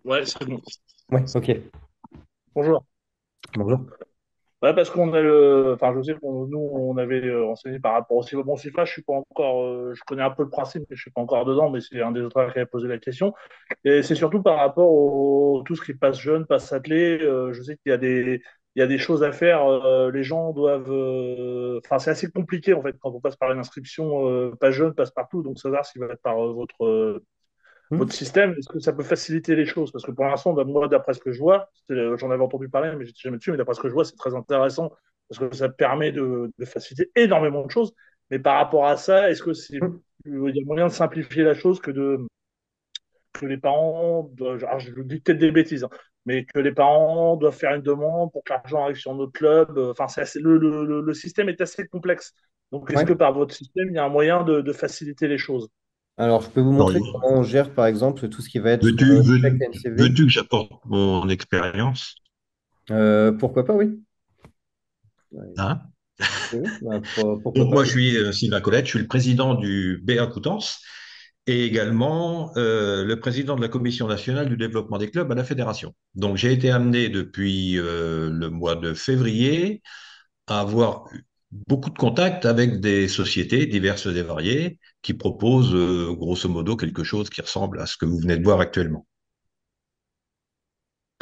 Ouais, c'est bon. Oui, ok. Bonjour. Bonjour. Ouais, parce qu'on a enfin, je sais que nous, on avait renseigné par rapport au CIFA. Bon, CIFA, je suis pas encore, je connais un peu le principe, mais je suis pas encore dedans, mais c'est un des autres qui avait posé la question. Et c'est surtout par rapport au tout ce qui passe jeune, passe athlé. Je sais qu'il y a il y a des choses à faire. Les gens doivent, enfin, c'est assez compliqué, en fait, quand on passe par une inscription, pas jeune, passe partout. Donc, savoir s'il va être par votre Hmm. système, est-ce que ça peut faciliter les choses? Parce que pour l'instant, bah, moi, d'après ce que je vois, j'en avais entendu parler, mais j'étais jamais dessus, mais d'après ce que je vois, c'est très intéressant parce que ça permet de faciliter énormément de choses. Mais par rapport à ça, est-ce que Hmm. il y a moyen de simplifier la chose que les parents, alors je vous dis peut-être des bêtises, hein, mais que les parents doivent faire une demande pour que l'argent arrive sur notre club. Enfin, le système est assez complexe. Donc, est-ce que Ouais. par votre système, il y a un moyen de faciliter les choses? Alors, je peux vous alors, montrer comment on gère, par exemple, tout ce qui va être veux-tu check veux, NCV. veux-tu que j'apporte mon expérience? Pourquoi pas, oui. Ouais. Hein? Oui, bah, pourquoi Donc, pas, moi, je oui. suis Sylvain Colette, je suis le président du BA Coutances et également le président de la Commission nationale du développement des clubs à la fédération. Donc, j'ai été amené depuis le mois de février à avoir beaucoup de contacts avec des sociétés diverses et variées qui proposent grosso modo quelque chose qui ressemble à ce que vous venez de voir actuellement.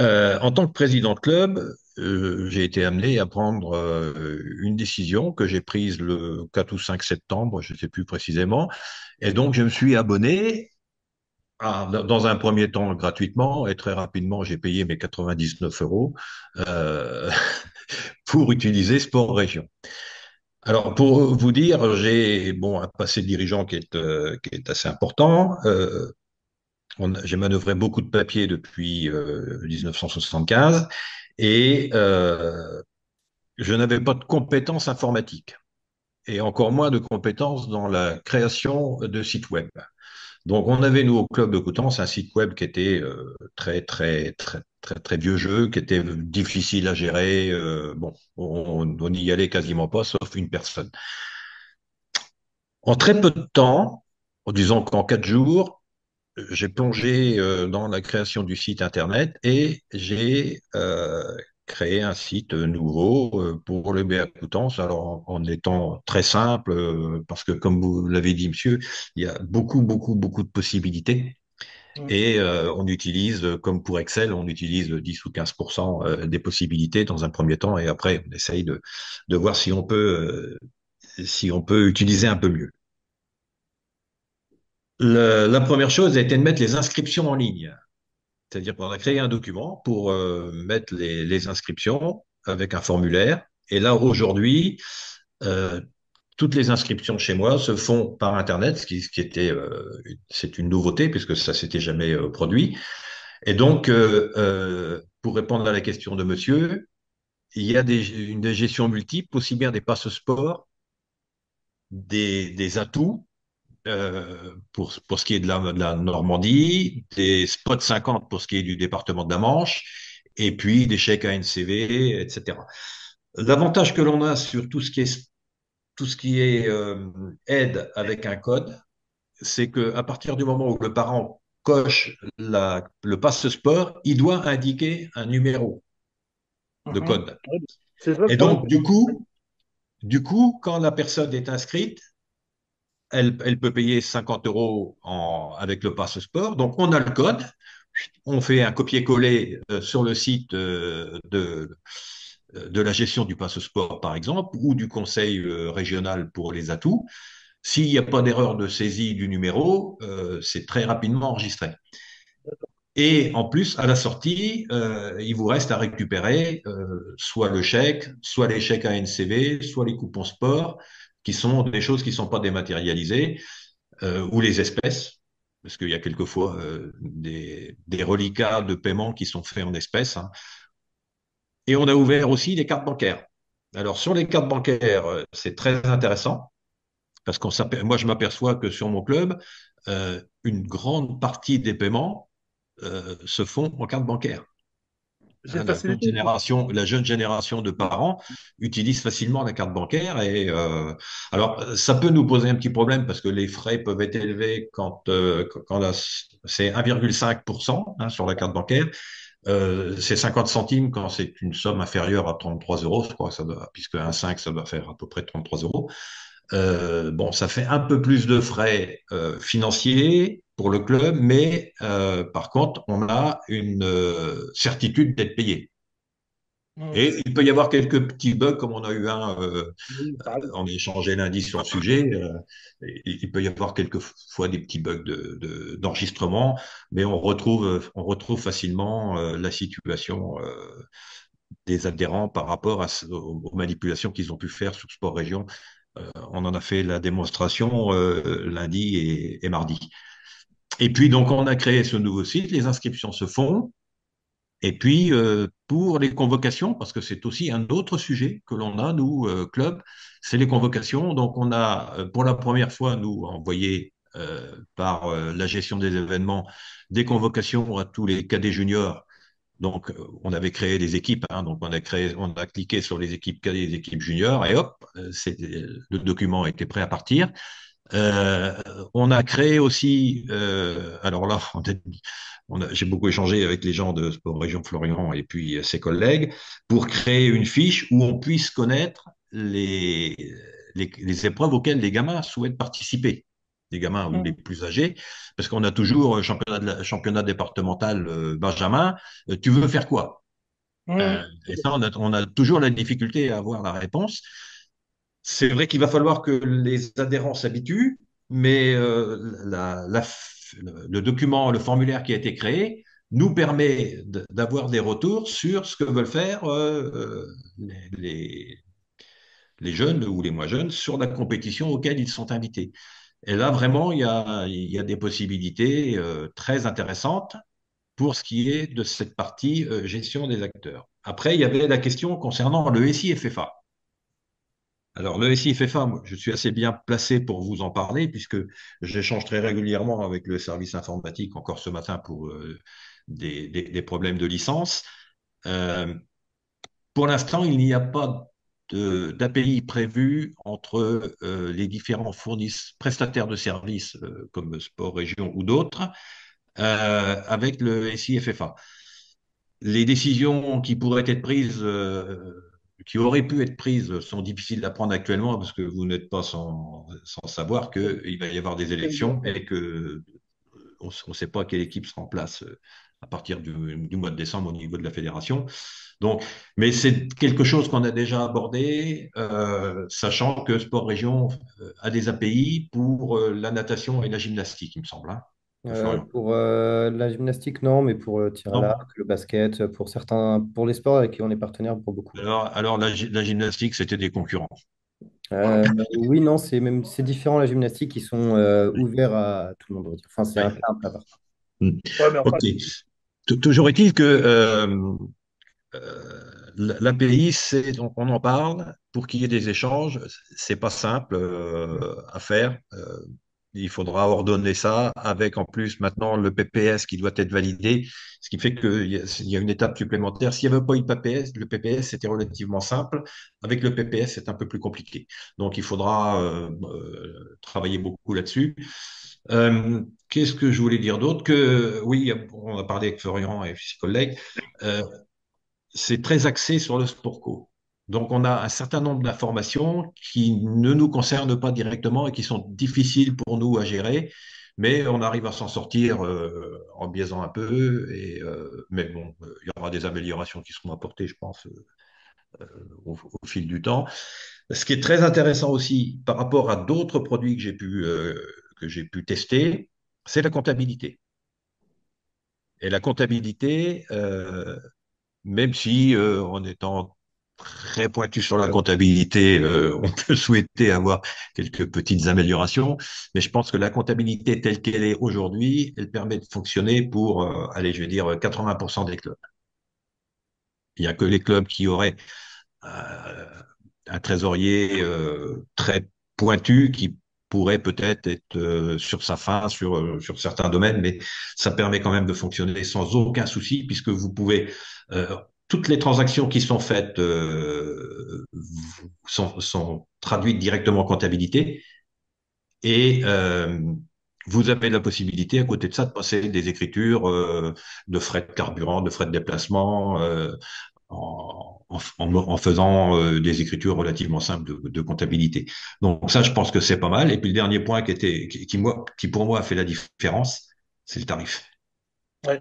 En tant que président de club, j'ai été amené à prendre une décision que j'ai prise le 4 ou 5 septembre, je ne sais plus précisément. Et donc, je me suis abonné dans un premier temps gratuitement et très rapidement, j'ai payé mes 99 euros euh, pour utiliser Sport Région. Alors, pour vous dire, j'ai bon, un passé de dirigeant qui est assez important. J'ai manœuvré beaucoup de papiers depuis 1975 et je n'avais pas de compétences informatiques et encore moins de compétences dans la création de sites web. Donc, on avait, nous, au club de Coutances, un site web qui était très vieux jeu, qui était difficile à gérer. Bon, on n'y allait quasiment pas, sauf une personne. En très peu de temps, en disant qu'en 4 jours, j'ai plongé dans la création du site Internet et j'ai créé un site nouveau pour le BA Coutances, alors en étant très simple, parce que comme vous l'avez dit, monsieur, il y a beaucoup de possibilités. Mm. Et on utilise, comme pour Excel, on utilise 10 ou 15% des possibilités dans un premier temps, et après on essaye de voir si on peut utiliser un peu mieux. La première chose a été de mettre les inscriptions en ligne. C'est-à-dire qu'on a créé un document pour mettre les inscriptions avec un formulaire. Et là, aujourd'hui, euh, toutes les inscriptions chez moi se font par Internet, ce qui était, c'est une nouveauté puisque ça s'était jamais produit. Et donc, pour répondre à la question de monsieur, il y a des gestions multiples, aussi bien des passes sport, des atouts, pour ce qui est de la Normandie, des spots 50 pour ce qui est du département de la Manche, et puis des chèques ANCV, etc. L'avantage que l'on a sur tout ce qui est aide avec un code, c'est que à partir du moment où le parent coche le passe sport, il doit indiquer un numéro de Mhm. code. Ouais, c'est ça le Et problème. donc, du coup, quand la personne est inscrite, elle peut payer 50 euros avec le passe sport. Donc, on a le code, on fait un copier-coller sur le site de la gestion du passe sport, par exemple, ou du conseil régional pour les atouts. S'il n'y a pas d'erreur de saisie du numéro, c'est très rapidement enregistré. Et en plus, à la sortie, il vous reste à récupérer soit le chèque, soit les chèques ANCV, soit les coupons sport, qui sont des choses qui ne sont pas dématérialisées, ou les espèces, parce qu'il y a quelquefois des reliquats de paiement qui sont faits en espèces. Hein. Et on a ouvert aussi les cartes bancaires. Alors sur les cartes bancaires, c'est très intéressant, parce moi je m'aperçois que sur mon club, une grande partie des paiements se font en carte bancaire. C'est Hein, facilité. la jeune génération de parents utilise facilement la carte bancaire et alors ça peut nous poser un petit problème parce que les frais peuvent être élevés c'est 1,5% hein, sur la carte bancaire. C'est 50 centimes quand c'est une somme inférieure à 33 euros, je crois, puisque 1,5 ça doit faire à peu près 33 euros. Bon, ça fait un peu plus de frais financiers pour le club, mais par contre, on a une certitude d'être payé. Mm. Et il peut y avoir quelques petits bugs, comme on a eu un, Oui, ça arrive. on a échangé lundi sur le sujet. Il peut y avoir quelquefois des petits bugs d'enregistrement, mais on retrouve facilement la situation des adhérents par rapport aux manipulations qu'ils ont pu faire sur Sport Région. On en a fait la démonstration lundi et mardi. Et puis, donc, on a créé ce nouveau site, les inscriptions se font. Et puis, pour les convocations, parce que c'est aussi un autre sujet que l'on a, nous, club, c'est les convocations. Donc, on a, pour la première fois, nous, envoyé par la gestion des événements, des convocations à tous les cadets juniors Donc, on avait créé des équipes, hein, donc on a cliqué sur les équipes cadets, les équipes juniors, et hop, le document était prêt à partir. Euh, on a créé aussi, alors là, j'ai beaucoup échangé avec les gens de Sport Région Florian et puis ses collègues pour créer une fiche où on puisse connaître les épreuves auxquelles les gamins souhaitent participer, les gamins ou les Mm. plus âgés, parce qu'on a toujours championnat départemental Benjamin, tu veux faire quoi? Mm. Et ça, on a toujours la difficulté à avoir la réponse. C'est vrai qu'il va falloir que les adhérents s'habituent, mais le document, le formulaire qui a été créé nous permet d'avoir des retours sur ce que veulent faire les, les jeunes ou les moins jeunes sur la compétition auquel ils sont invités. Et là, vraiment, il y a des possibilités très intéressantes pour ce qui est de cette partie gestion des acteurs. Après, il y avait la question concernant le SI-FFA. Alors, le SI-FFA, moi, je suis assez bien placé pour vous en parler, puisque j'échange très régulièrement avec le service informatique, encore ce matin, pour des problèmes de licence. Euh, pour l'instant, il n'y a pas d'API prévu entre les différents prestataires de services, comme Sport Région ou d'autres, avec le SI-FFA. Les décisions qui pourraient être prises, qui auraient pu être prises, sont difficiles à prendre actuellement parce que vous n'êtes pas sans savoir qu'il va y avoir des élections et que on ne sait pas quelle équipe sera en place à partir du mois de décembre au niveau de la fédération. Donc, mais c'est quelque chose qu'on a déjà abordé, sachant que Sport Région a des API pour la natation et la gymnastique, il me semble, hein, Florian. Pour la gymnastique, non, mais pour le tir à l'arc, Non? le basket, pour les sports avec qui on est partenaire pour beaucoup. Alors la gymnastique, c'était des concurrents. Oui, non, c'est différent la gymnastique, ils sont ouverts à tout le monde, on va dire. Enfin, c'est un Ouais. cas à part. Mm. Ouais, mais en Ok. fait, Toujours est-il que l'API, on en parle pour qu'il y ait des échanges. C'est pas simple à faire. Il faudra ordonner ça avec en plus maintenant le PPS qui doit être validé, ce qui fait qu'il y a une étape supplémentaire. S'il n'y avait pas eu de PPS, le PPS c'était relativement simple. Avec le PPS, c'est un peu plus compliqué. Donc il faudra travailler beaucoup là-dessus. Qu'est-ce que je voulais dire d'autre? Que oui, on a parlé avec Florian et ses collègues. Euh, c'est très axé sur le sport co. Donc, on a un certain nombre d'informations qui ne nous concernent pas directement et qui sont difficiles pour nous à gérer, mais on arrive à s'en sortir en biaisant un peu. Mais bon, il y aura des améliorations qui seront apportées, je pense, au fil du temps. Ce qui est très intéressant aussi par rapport à d'autres produits que j'ai pu tester, c'est la comptabilité. Et la comptabilité, même si en étant très pointu sur la comptabilité, on peut souhaiter avoir quelques petites améliorations, mais je pense que la comptabilité telle qu'elle est aujourd'hui, elle permet de fonctionner pour, allez, je vais dire 80% des clubs. Il n'y a que les clubs qui auraient euh, un trésorier très pointu qui pourrait peut-être être sur sa fin sur certains domaines, mais ça permet quand même de fonctionner sans aucun souci puisque vous pouvez toutes les transactions qui sont faites sont traduites directement en comptabilité et vous avez la possibilité à côté de ça de passer des écritures de frais de carburant, de frais de déplacement, en faisant des écritures relativement simples de comptabilité. Donc ça, je pense que c'est pas mal. Et puis le dernier point qui pour moi a fait la différence, c'est le tarif. ouais.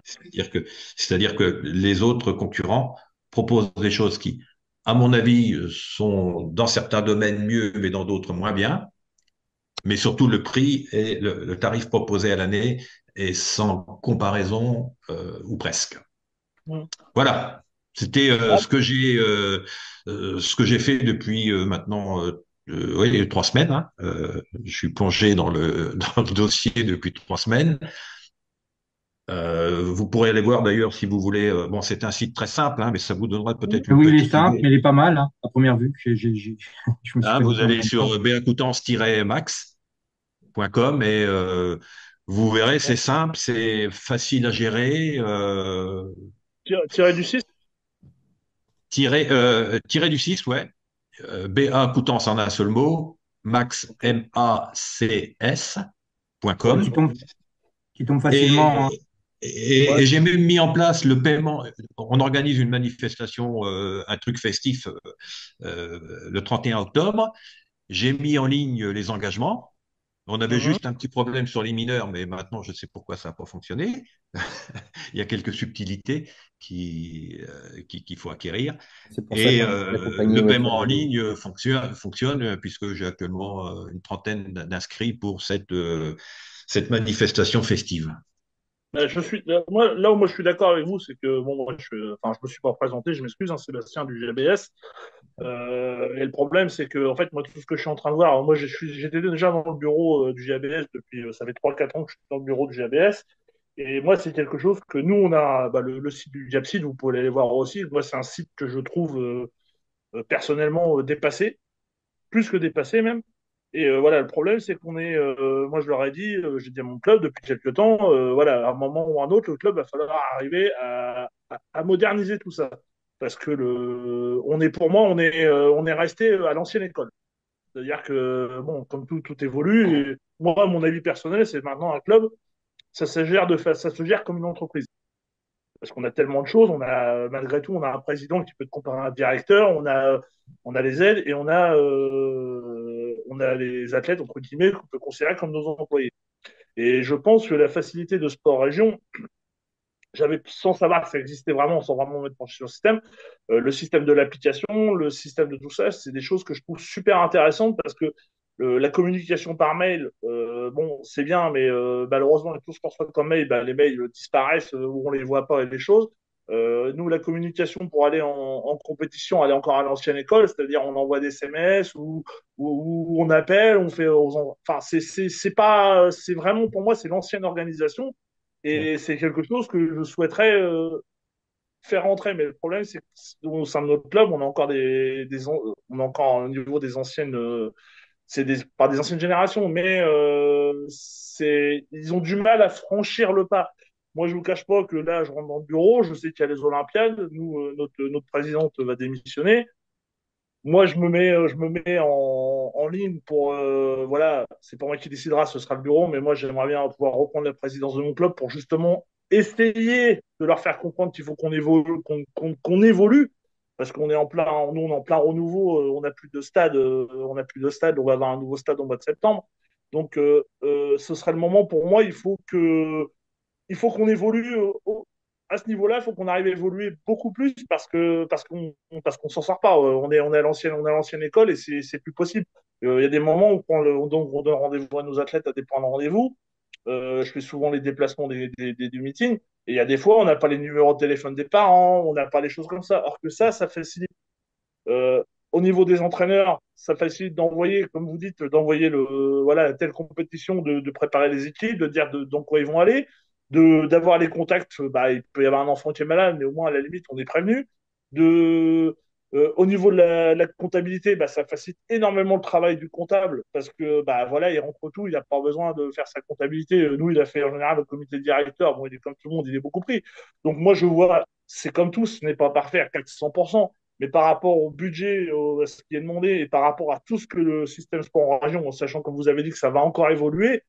C'est-à-dire que les autres concurrents proposent des choses qui, à mon avis, sont dans certains domaines mieux, mais dans d'autres moins bien. Mais surtout le prix et le tarif proposé à l'année est sans comparaison ou presque. Mm. Voilà, c'était Ah, ce que j'ai fait depuis maintenant oui, 3 semaines. Hein. Je suis plongé dans le dossier depuis 3 semaines. Vous pourrez aller voir d'ailleurs si vous voulez. Bon, c'est un site très simple, hein, mais ça vous donnera peut-être une Oui, il est petite simple, idée. mais il est pas mal, hein, à première vue. Je me suis Hein, vous connecté en allez même temps. sur beacoutance-max.com et vous verrez, c'est simple, c'est facile à gérer. Tiré du 6. Tiré du 6, ouais. BA Coutances en un seul mot, Max, Ouais, macs.com. qui tombe facilement, hein. Et, et j'ai même mis en place le paiement. On organise une manifestation, un truc festif le 31 octobre. J'ai mis en ligne les engagements. On avait Mhm. juste un petit problème sur les mineurs, mais maintenant je sais pourquoi ça n'a pas fonctionné. Il y a quelques subtilités qu'il faut acquérir. C'est pour ça Et qu'on essaie d'accompagner le votre. paiement en ligne fonctionne puisque j'ai actuellement une trentaine d'inscrits pour cette manifestation festive. Je suis moi là où moi je suis d'accord avec vous, c'est que bon, moi, enfin, je me suis pas présenté, je m'excuse, hein, Sébastien du GBS. Et le problème, c'est que en fait, moi, tout ce que je suis en train de voir, moi, j'étais déjà dans le bureau du GBS depuis, ça fait 3 4 ans que je suis dans le bureau du GBS. Et moi, c'est quelque chose que nous, on a, bah, le site du Diapside, vous pouvez aller voir aussi. Moi, c'est un site que je trouve personnellement dépassé, plus que dépassé même. Et voilà, le problème, c'est moi je leur ai dit, j'ai dit à mon club depuis quelques temps, voilà, à un moment ou à un autre, le club va falloir arriver à moderniser tout ça. Parce que pour moi, on est resté à l'ancienne école. C'est-à-dire que, bon, comme tout évolue, et moi, mon avis personnel, c'est maintenant un club, ça se gère comme une entreprise. Parce qu'on a tellement de choses, malgré tout, on a un président qui peut te comparer à un directeur, on a les aides et on a les athlètes, entre guillemets, qu'on peut considérer comme nos employés. Et je pense que la facilité de sport région, j'avais, sans savoir que ça existait vraiment, sans vraiment mettre penché sur le système de l'application, le système de tout ça, c'est des choses que je trouve super intéressantes parce que la communication par mail, bon, c'est bien, mais malheureusement, tout ce qu'on reçoit comme mail, bah, les mails disparaissent ou on les voit pas et les choses. Nous, la communication pour aller en compétition, elle est encore à l'ancienne école, c'est-à-dire on envoie des SMS ou on appelle, enfin, c'est pas, c'est vraiment pour moi, c'est l'ancienne organisation et c'est quelque chose que je souhaiterais faire rentrer. Mais le problème, c'est qu'au sein de notre club, on a encore on a encore au niveau des anciennes, pas des anciennes générations, mais ils ont du mal à franchir le pas. Moi, je vous cache pas que là, je rentre dans le bureau, je sais qu'il y a les Olympiades, nous, notre présidente va démissionner. Moi, je me mets en ligne pour, voilà, c'est pas moi qui décidera, ce sera le bureau, mais moi, j'aimerais bien pouvoir reprendre la présidence de mon club pour justement essayer de leur faire comprendre qu'il faut qu'on évolue, qu'on évolue, parce qu'on est en plein, nous, on est en plein renouveau, on n'a plus de stade, on va avoir un nouveau stade au mois de septembre. Donc, ce serait le moment pour moi, il faut qu'on évolue à ce niveau-là, il faut qu'on arrive à évoluer beaucoup plus parce qu'on s'en sort pas. On est à l'ancienne école et c'est plus possible. Il y a des moments où donc on donne rendez-vous à nos athlètes à des points de rendez-vous. Je fais souvent les déplacements du meeting. Et il y a des fois, on n'a pas les numéros de téléphone des parents, on n'a pas les choses comme ça. Or que ça facilite. Au niveau des entraîneurs, ça facilite d'envoyer, comme vous dites, d'envoyer voilà, telle compétition, de préparer les équipes, de dire dans quoi ils vont aller, d'avoir les contacts. Bah, il peut y avoir un enfant qui est malade, mais au moins, à la limite, on est prévenu. Au niveau de la comptabilité, bah, ça facilite énormément le travail du comptable parce que, bah, voilà, il rentre tout, il n'a pas besoin de faire sa comptabilité. Nous, il a fait en général le comité directeur. Bon, il est comme tout le monde, il est beaucoup pris. Donc, moi, je vois, c'est comme tout, ce n'est pas parfait à 400%. Mais par rapport au budget, à ce qui est demandé, et par rapport à tout ce que le système sport en région, en sachant, comme vous avez dit, que ça va encore évoluer,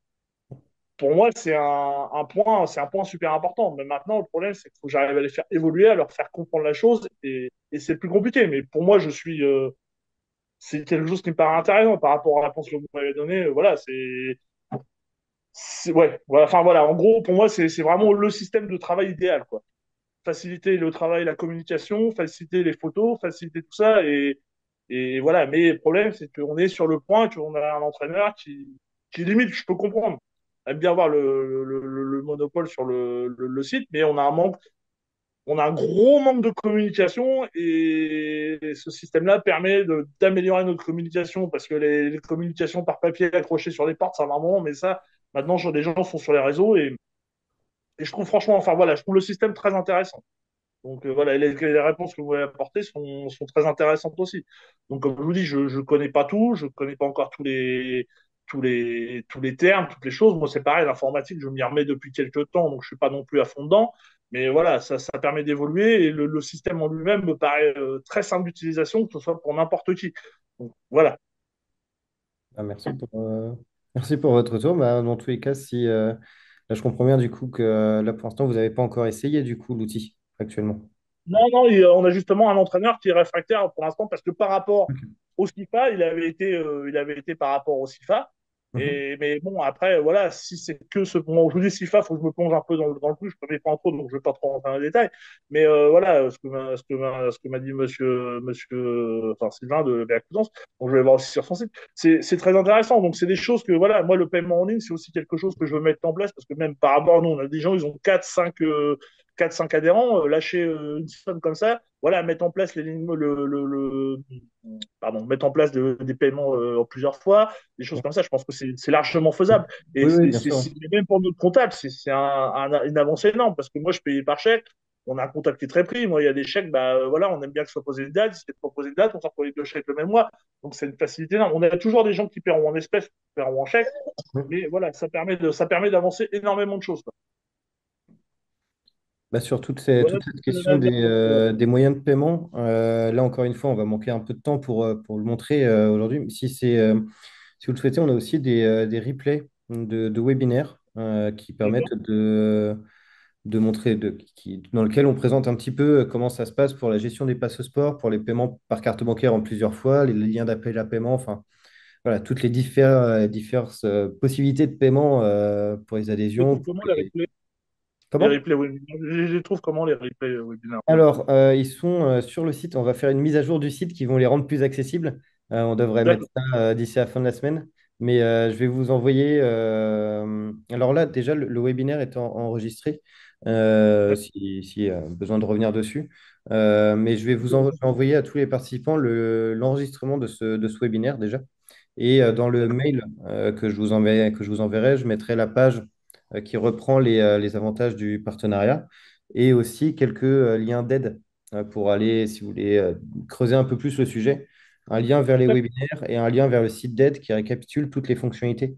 pour moi, c'est un point super important. Mais maintenant, le problème, c'est qu'il faut que j'arrive à les faire évoluer, à leur faire comprendre la chose, et c'est plus compliqué. Mais pour moi, c'est quelque chose qui me paraît intéressant par rapport à la réponse que vous m'avez donnée. Voilà, ouais, voilà, enfin voilà. En gros, pour moi, c'est vraiment le système de travail idéal, quoi. Faciliter le travail, la communication, faciliter les photos, faciliter tout ça. Et voilà. Mais le problème, c'est qu'on est sur le point, qu'on a un entraîneur qui limite, je peux comprendre, aime bien avoir le monopole sur le site, mais on a un gros manque de communication et ce système-là permet d'améliorer notre communication parce que les communications par papier accrochées sur les portes, ça va un moment, mais ça, maintenant, les gens sont sur les réseaux et je trouve franchement, enfin voilà, je trouve le système très intéressant. Donc voilà, les réponses que vous avez apportées sont très intéressantes aussi. Donc comme je vous dis, je ne connais pas tout, je ne connais pas encore tous les termes, toutes les choses. Moi, c'est pareil, l'informatique, je m'y remets depuis quelques temps, donc je suis pas non plus à fond dedans. Mais voilà, ça permet d'évoluer et le système en lui-même me paraît très simple d'utilisation, que ce soit pour n'importe qui. Donc, voilà. Bah, merci pour votre retour. Bah, dans tous les cas, si là, je comprends bien du coup que là pour l'instant vous n'avez pas encore essayé du coup l'outil actuellement. Non, non, on a justement un entraîneur qui est réfractaire pour l'instant parce que par rapport Ok. au SIFA, il avait été par rapport au SIFA. Mhm. Mais bon, après, voilà, si c'est que ce. Bon, je vous dis SIFA, il faut que je me plonge un peu dans le truc, je ne connais pas trop, donc je ne vais pas trop rentrer dans les détails. Mais voilà, ce que m'a dit enfin, Sylvain de la Coutances, donc je vais voir aussi sur son site, c'est très intéressant. Donc, c'est des choses que, voilà, moi, le paiement en ligne, c'est aussi quelque chose que je veux mettre en place parce que même par rapport à nous, on a des gens, ils ont 4 5 adhérents, lâcher une somme comme ça, voilà, mettre en place les lignes, pardon, mettre en place des paiements en plusieurs fois, des choses comme ça, je pense que c'est largement faisable. Et Oui, oui, bien sûr. même pour notre comptable, c'est une avancée énorme parce que moi, je payais par chèque. On a un comptable qui est très pris. Moi, il y a des chèques, bah voilà, on aime bien que ce soit posé une date. Si c'est pas posé une date, on sort pour les deux chèques le même mois. Donc, c'est une facilité énorme. On a toujours des gens qui paieront en espèces, qui paieront en chèque. Mais voilà, ça permet d'avancer énormément de choses, quoi. Bah, sur Voilà toute ce cette que j'avais question à dire. des moyens de paiement, là encore une fois, on va manquer un peu de temps pour le montrer aujourd'hui. Si vous le souhaitez, on a aussi des replays de webinaires qui permettent D'accord. de montrer, dans lequel on présente un petit peu comment ça se passe pour la gestion des passes sport, pour les paiements par carte bancaire en plusieurs fois, les liens d'appel à paiement, enfin voilà, toutes les diverses possibilités de paiement pour les Je adhésions. trouve comment les replays, Comment? webinaires. Je les trouve comment les replays webinaires. Alors, ils sont sur le site. On va faire une mise à jour du site qui vont les rendre plus accessibles. On devrait mettre D'accord. ça d'ici la fin de la semaine. Mais je vais vous envoyer. Alors là, déjà, le webinaire est enregistré. Si besoin de revenir dessus. Mais je vais envoyer à tous les participants l'enregistrement de ce webinaire déjà. Et dans le D'accord. mail que je vous enverrai, je mettrai la page qui reprend les avantages du partenariat et aussi quelques liens d'aide pour aller, si vous voulez, creuser un peu plus le sujet. Un lien vers les D'accord. webinaires et un lien vers le site d'aide qui récapitule toutes les fonctionnalités.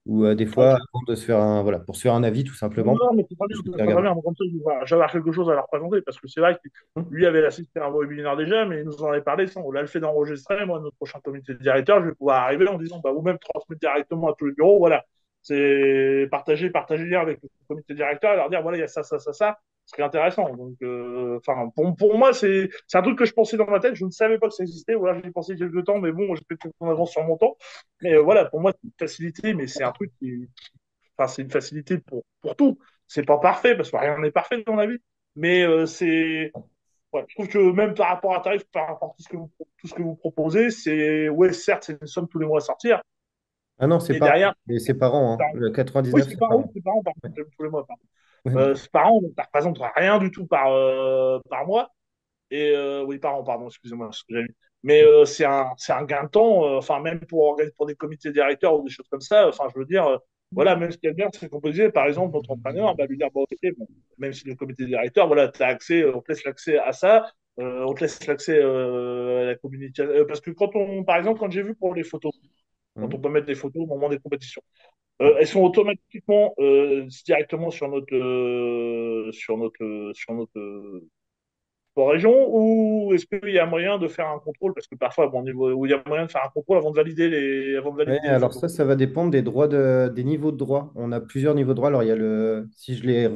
Ou des fois, Ok. avant de se faire voilà, pour se faire un avis, tout Non, simplement, non, mais c'est très bien, juste c'est très regarder. bien. Bon, comme ça, j'avais quelque chose à leur présenter parce que c'est vrai que Hum. lui avait assisté à un webinaire déjà, mais il nous en avait parlé. On l'a le fait d'enregistrer. Moi, notre prochain comité de directeur, je vais pouvoir arriver en disant, bah, ou même transmettre directement à tous les bureaux. Voilà. C'est partager le lien avec le comité directeur et leur dire, voilà, il y a ça, ça, ça, ça. Ce serait intéressant. Donc, enfin, pour moi, c'est un truc que je pensais dans ma tête. Je ne savais pas que ça existait. Voilà, j'y ai pensé quelques temps, mais bon, j'ai peut-être en avance sur mon temps. Mais voilà, pour moi, c'est une facilité, mais c'est un truc enfin, c'est une facilité pour tout. C'est pas parfait parce que rien n'est parfait dans la vie, mais ouais, je trouve que même par rapport à tarif, par rapport à tout ce que vous proposez, ouais, certes, c'est une somme tous les mois à sortir, Ah non, mais derrière, c'est par an, hein. Le oui, 99, c'est c'est par par an, an. c'est par an, par contre, tous les mois, pardon. Ouais. C'est par an, donc ça représente rien du tout par mois. Et oui, par an, pardon, excusez-moi, ce que j'ai mis. Mais c'est un gain de temps, enfin, même pour des comités directeurs ou des choses comme ça, enfin, je veux dire, voilà, même ce qu'il y a de bien, c'est qu'on peut dire, par exemple, notre entraîneur, bah, lui dire, bon, ok, bon, même si le comité directeur, voilà, tu as accès, on te laisse l'accès à ça, on te laisse l'accès à la communication. Parce que par exemple, quand j'ai vu pour les photos, quand on Mhm. peut mettre des photos au moment des compétitions, elles sont automatiquement directement sur notre sport région ou est-ce qu'il y a moyen de faire un contrôle parce que parfois bon, où il y a moyen de faire un contrôle avant de Ouais, valider les alors photos. ça va dépendre des niveaux de droit. On a plusieurs niveaux de droit. Alors, il y a si je les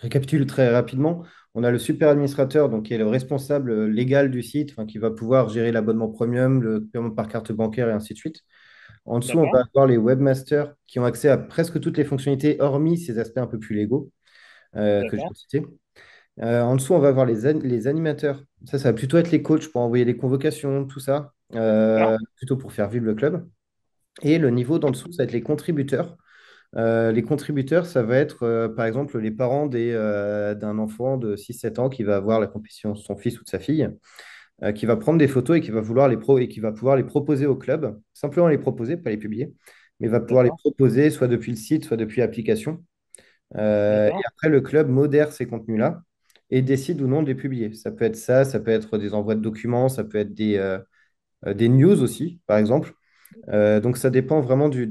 récapitule très rapidement, on a le super administrateur, donc qui est le responsable légal du site, enfin, qui va pouvoir gérer l'abonnement premium, le paiement par carte bancaire et ainsi de suite. En dessous, on D'accord. va avoir les webmasters qui ont accès à presque toutes les fonctionnalités, hormis ces aspects un peu plus légaux que je viens D'accord. de citer. En dessous, on va avoir les animateurs. Ça va plutôt être les coachs pour envoyer des convocations, tout ça, D'accord. plutôt pour faire vivre le club. Et le niveau d'en dessous, ça va être les contributeurs. Les contributeurs, ça va être par exemple les parents d'un enfant de 6 7 ans qui va avoir la compétition de son fils ou de sa fille, qui va prendre des photos et et qui va pouvoir les proposer au club, simplement les proposer, pas les publier, mais va pouvoir les D'accord. proposer soit depuis le site, soit depuis l'application. Et D'accord. après, le club modère ces contenus-là et décide ou non de les publier. Ça peut être ça, ça peut être des envois de documents, ça peut être des news aussi, par exemple. Donc ça dépend vraiment du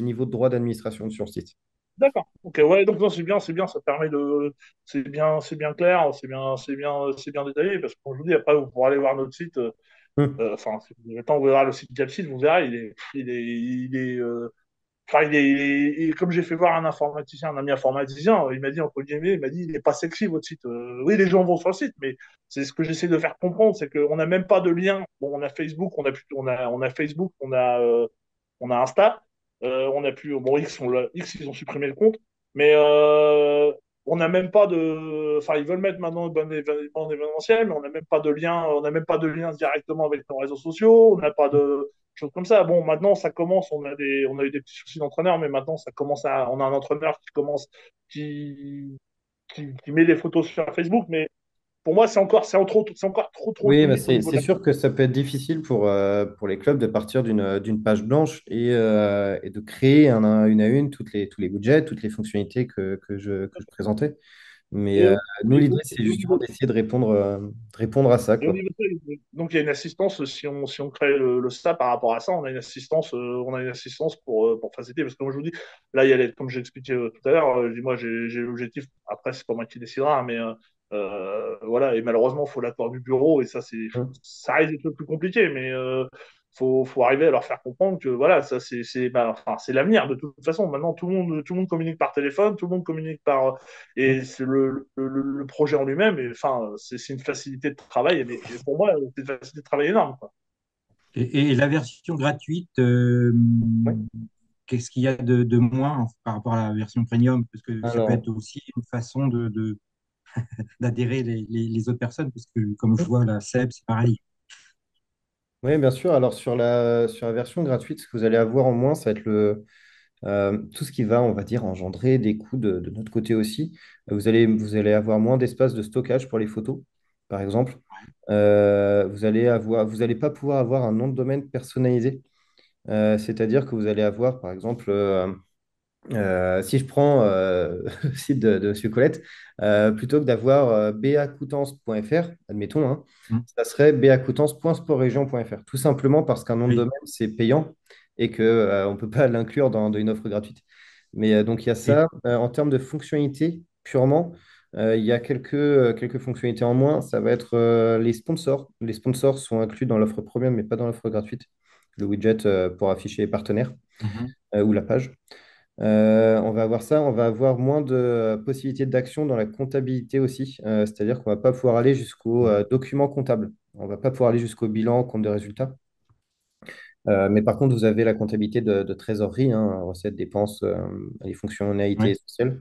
niveau de droit d'administration sur le site. D'accord. Ok, ouais, donc non, c'est bien, ça permet de, c'est bien clair, c'est bien détaillé, parce que comme je vous dis, après, vous pourrez aller voir notre site, Hum. enfin, si vous avez le temps, vous verrez le site Capside, vous verrez, enfin, comme j'ai fait voir un informaticien, un ami informaticien, il m'a dit, entre guillemets, il m'a dit, il est pas sexy, votre site. Oui, les gens vont sur le site, mais c'est ce que j'essaie de faire comprendre, c'est qu'on n'a même pas de lien. Bon, on a Facebook, on a Facebook, on a Insta, on a plus, bon, X, ils ont supprimé le compte, mais on n'a même pas de, enfin, ils veulent mettre maintenant une bonne événementiel, mais on n'a même pas de lien, on n'a même pas de lien directement avec nos réseaux sociaux, on n'a pas de choses comme ça. Bon, maintenant, ça commence, on a eu des petits soucis d'entraîneur, mais maintenant, on a un entraîneur qui met des photos sur Facebook, mais pour moi, c'est encore trop Oui, bah limite au niveau c'est de la. sûr que ça peut être difficile pour les clubs de partir d'une page blanche et de créer une à une tous les budgets, toutes les fonctionnalités que je présentais. Mais Et, nous, et l'idée, c'est justement d'essayer de répondre à ça, Et au quoi. niveau de ça, donc il y a une assistance, si on crée le STA par rapport à ça, on a une assistance pour faciliter, parce que comme je vous dis, là, comme j'ai expliqué tout à l'heure, moi j'ai l'objectif, après c'est pas moi qui décidera, mais voilà, et malheureusement, il faut l'accord du bureau, et Hum. ça risque d'être le plus compliqué, mais faut arriver à leur faire comprendre que voilà, ça enfin, c'est l'avenir de toute façon. Maintenant, tout le monde communique par téléphone, tout le monde communique par et c'est le projet en lui-même, et enfin, c'est une facilité de travail, mais pour moi, c'est une facilité de travail énorme, quoi. Et la version gratuite, Ouais. qu'est-ce qu'il y a de moins par rapport à la version premium? Parce que ça peut Alors, être aussi une façon d'adhérer les autres personnes, parce que comme je vois la SEB, c'est pareil. oui, bien sûr. Alors, sur la version gratuite, ce que vous allez avoir en moins, ça va être tout ce qui va, on va dire, engendrer des coûts de notre côté aussi. Vous allez avoir moins d'espace de stockage pour les photos, par exemple. Vous allez pas pouvoir avoir un nom de domaine personnalisé. C'est-à-dire que vous allez avoir, par exemple, si je prends le site de M. Colette, plutôt que d'avoir bacoutances.fr, admettons, hein, Mm. ça serait bacoutances.sportregion.fr. Tout simplement parce qu'un nom de Oui. domaine, c'est payant et qu'on ne peut pas l'inclure dans une offre gratuite. Mais donc, il y a Et, ça. En termes de fonctionnalités, purement, il y a quelques fonctionnalités en moins. Ça va être les sponsors. Les sponsors sont inclus dans l'offre premium, mais pas dans l'offre gratuite. Le widget pour afficher les partenaires Mhm. ou la page. On va avoir ça, on va avoir moins de possibilités d'action dans la comptabilité aussi. C'est-à-dire qu'on ne va pas pouvoir aller jusqu'au document comptable. On ne va pas pouvoir aller jusqu'au bilan, compte de résultats. Mais par contre, vous avez la comptabilité de trésorerie, hein, recettes, dépenses, les fonctionnalités Oui. essentielles.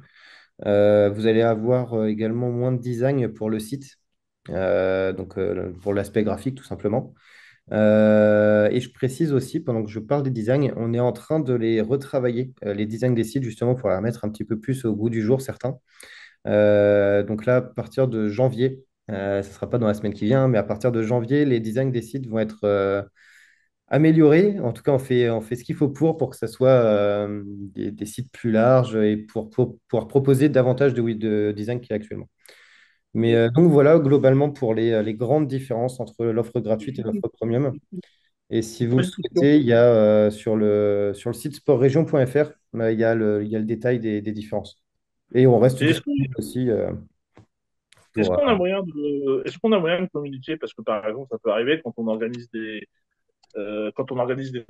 Vous allez avoir également moins de design pour le site, donc pour l'aspect graphique tout simplement. Et je précise aussi, pendant que je parle des designs, on est en train de les retravailler, les designs des sites, justement, pour les remettre un petit peu plus au goût du jour, certains. Donc là, à partir de janvier, ce ne sera pas dans la semaine qui vient, mais à partir de janvier, les designs des sites vont être améliorés. En tout cas, on fait ce qu'il faut pour que ça soit des sites plus larges et pour pouvoir proposer davantage de design qu'il y a actuellement. Mais donc voilà, globalement, pour les grandes différences entre l'offre gratuite et l'offre premium. Et si vous le Une question. souhaitez, il y a sur le site sportregion.fr, il y a le détail des différences. Et on reste Et disponible aussi est-ce pour. qu'on a moyen est-ce qu'on a moyen de communiquer? Parce que par exemple, ça peut arriver quand on organise des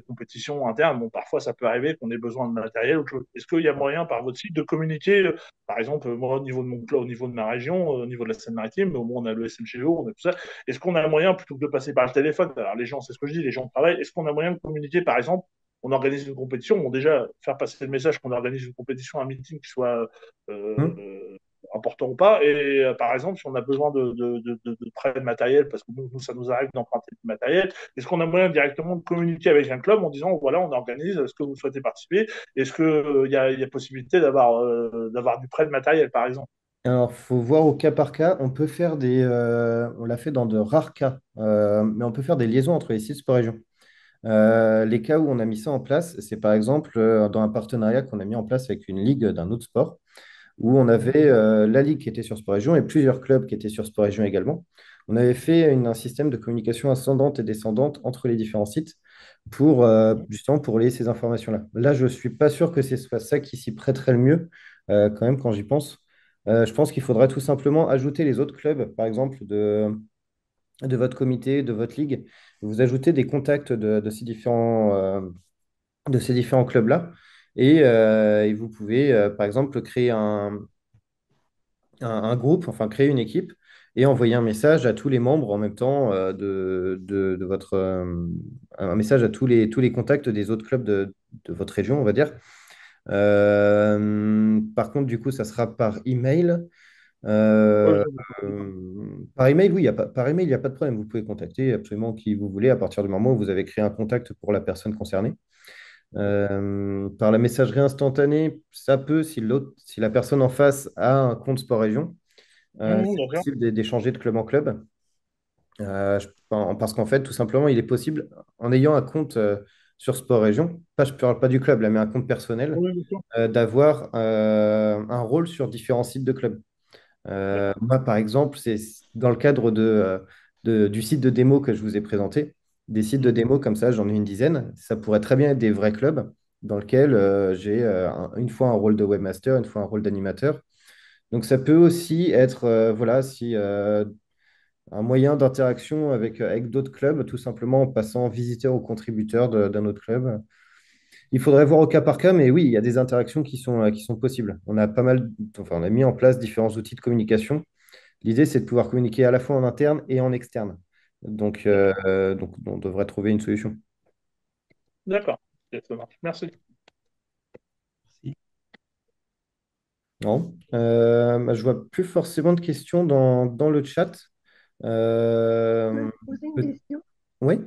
compétitions internes, bon, parfois ça peut arriver qu'on ait besoin de matériel ou autre chose. Est-ce qu'il y a moyen par votre site de communiquer, par exemple, moi au niveau de mon club, au niveau de ma région, au niveau de la Seine-Maritime, au moins on a le SMGO, on a tout ça. Est-ce qu'on a moyen, plutôt que de passer par le téléphone, alors les gens, c'est ce que je dis, les gens travaillent, est-ce qu'on a moyen de communiquer, par exemple, on organise une compétition, bon déjà faire passer le message qu'on organise une compétition, un meeting qui soit Hmm. important ou pas. Et par exemple, si on a besoin de prêt de matériel, parce que nous, ça nous arrive d'emprunter du matériel, est-ce qu'on a moyen directement de communiquer avec un club en disant, voilà, on organise, est-ce que vous souhaitez participer? Est-ce qu'il y a possibilité d'avoir du prêt de matériel, par exemple? Alors, faut voir au cas par cas. On l'a fait dans de rares cas, mais on peut faire des liaisons entre les sites sport région. Les cas où on a mis ça en place, c'est par exemple dans un partenariat qu'on a mis en place avec une ligue d'un autre sport, où on avait la ligue qui était sur Sport Région et plusieurs clubs qui étaient sur Sport Région également. On avait fait un système de communication ascendante et descendante entre les différents sites. pour justement pour lier ces informations-là. Là, je ne suis pas sûr que ce soit ça qui s'y prêterait le mieux, quand même, quand j'y pense. Je pense qu'il faudrait tout simplement ajouter les autres clubs, par exemple, de votre comité, de votre ligue. Vous ajoutez des contacts de ces différents clubs-là. Et vous pouvez, par exemple, créer un groupe, enfin créer une équipe et envoyer un message à tous les membres en même temps de votre un message à tous les contacts des autres clubs de votre région, on va dire. Par contre, du coup, ça sera par email. Ouais, Euh, je- Par email, oui, par email, il n'y a pas de problème. Vous pouvez contacter absolument qui vous voulez à partir du moment où vous avez créé un contact pour la personne concernée. Par la messagerie instantanée, ça peut, si la personne en face a un compte Sport Région, c'est D'accord. possible d'échanger de club en club. Parce qu'en fait, tout simplement, il est possible, en ayant un compte sur Sport Région, je ne parle pas du club là, mais un compte personnel, Oui, bien sûr. d'avoir un rôle sur différents sites de club. D'accord. Moi, par exemple, c'est dans le cadre du site de démo que je vous ai présenté. Des sites de Mhm. démo comme ça, j'en ai une dizaine. Ça pourrait très bien être des vrais clubs dans lesquels j'ai une fois un rôle de webmaster, une fois un rôle d'animateur. Donc ça peut aussi être voilà, si, un moyen d'interaction avec d'autres clubs, tout simplement en passant visiteur ou contributeur d'un autre club. Il faudrait voir au cas par cas, mais oui, il y a des interactions qui sont possibles. On a pas mal, enfin, on a mis en place différents outils de communication. L'idée, c'est de pouvoir communiquer à la fois en interne et en externe. Donc on devrait trouver une solution. D'accord. Ok, ça marche. Merci. Merci. Non. Bah, je vois plus forcément de questions dans le chat. Je Euh, peux poser une peut- question. Oui,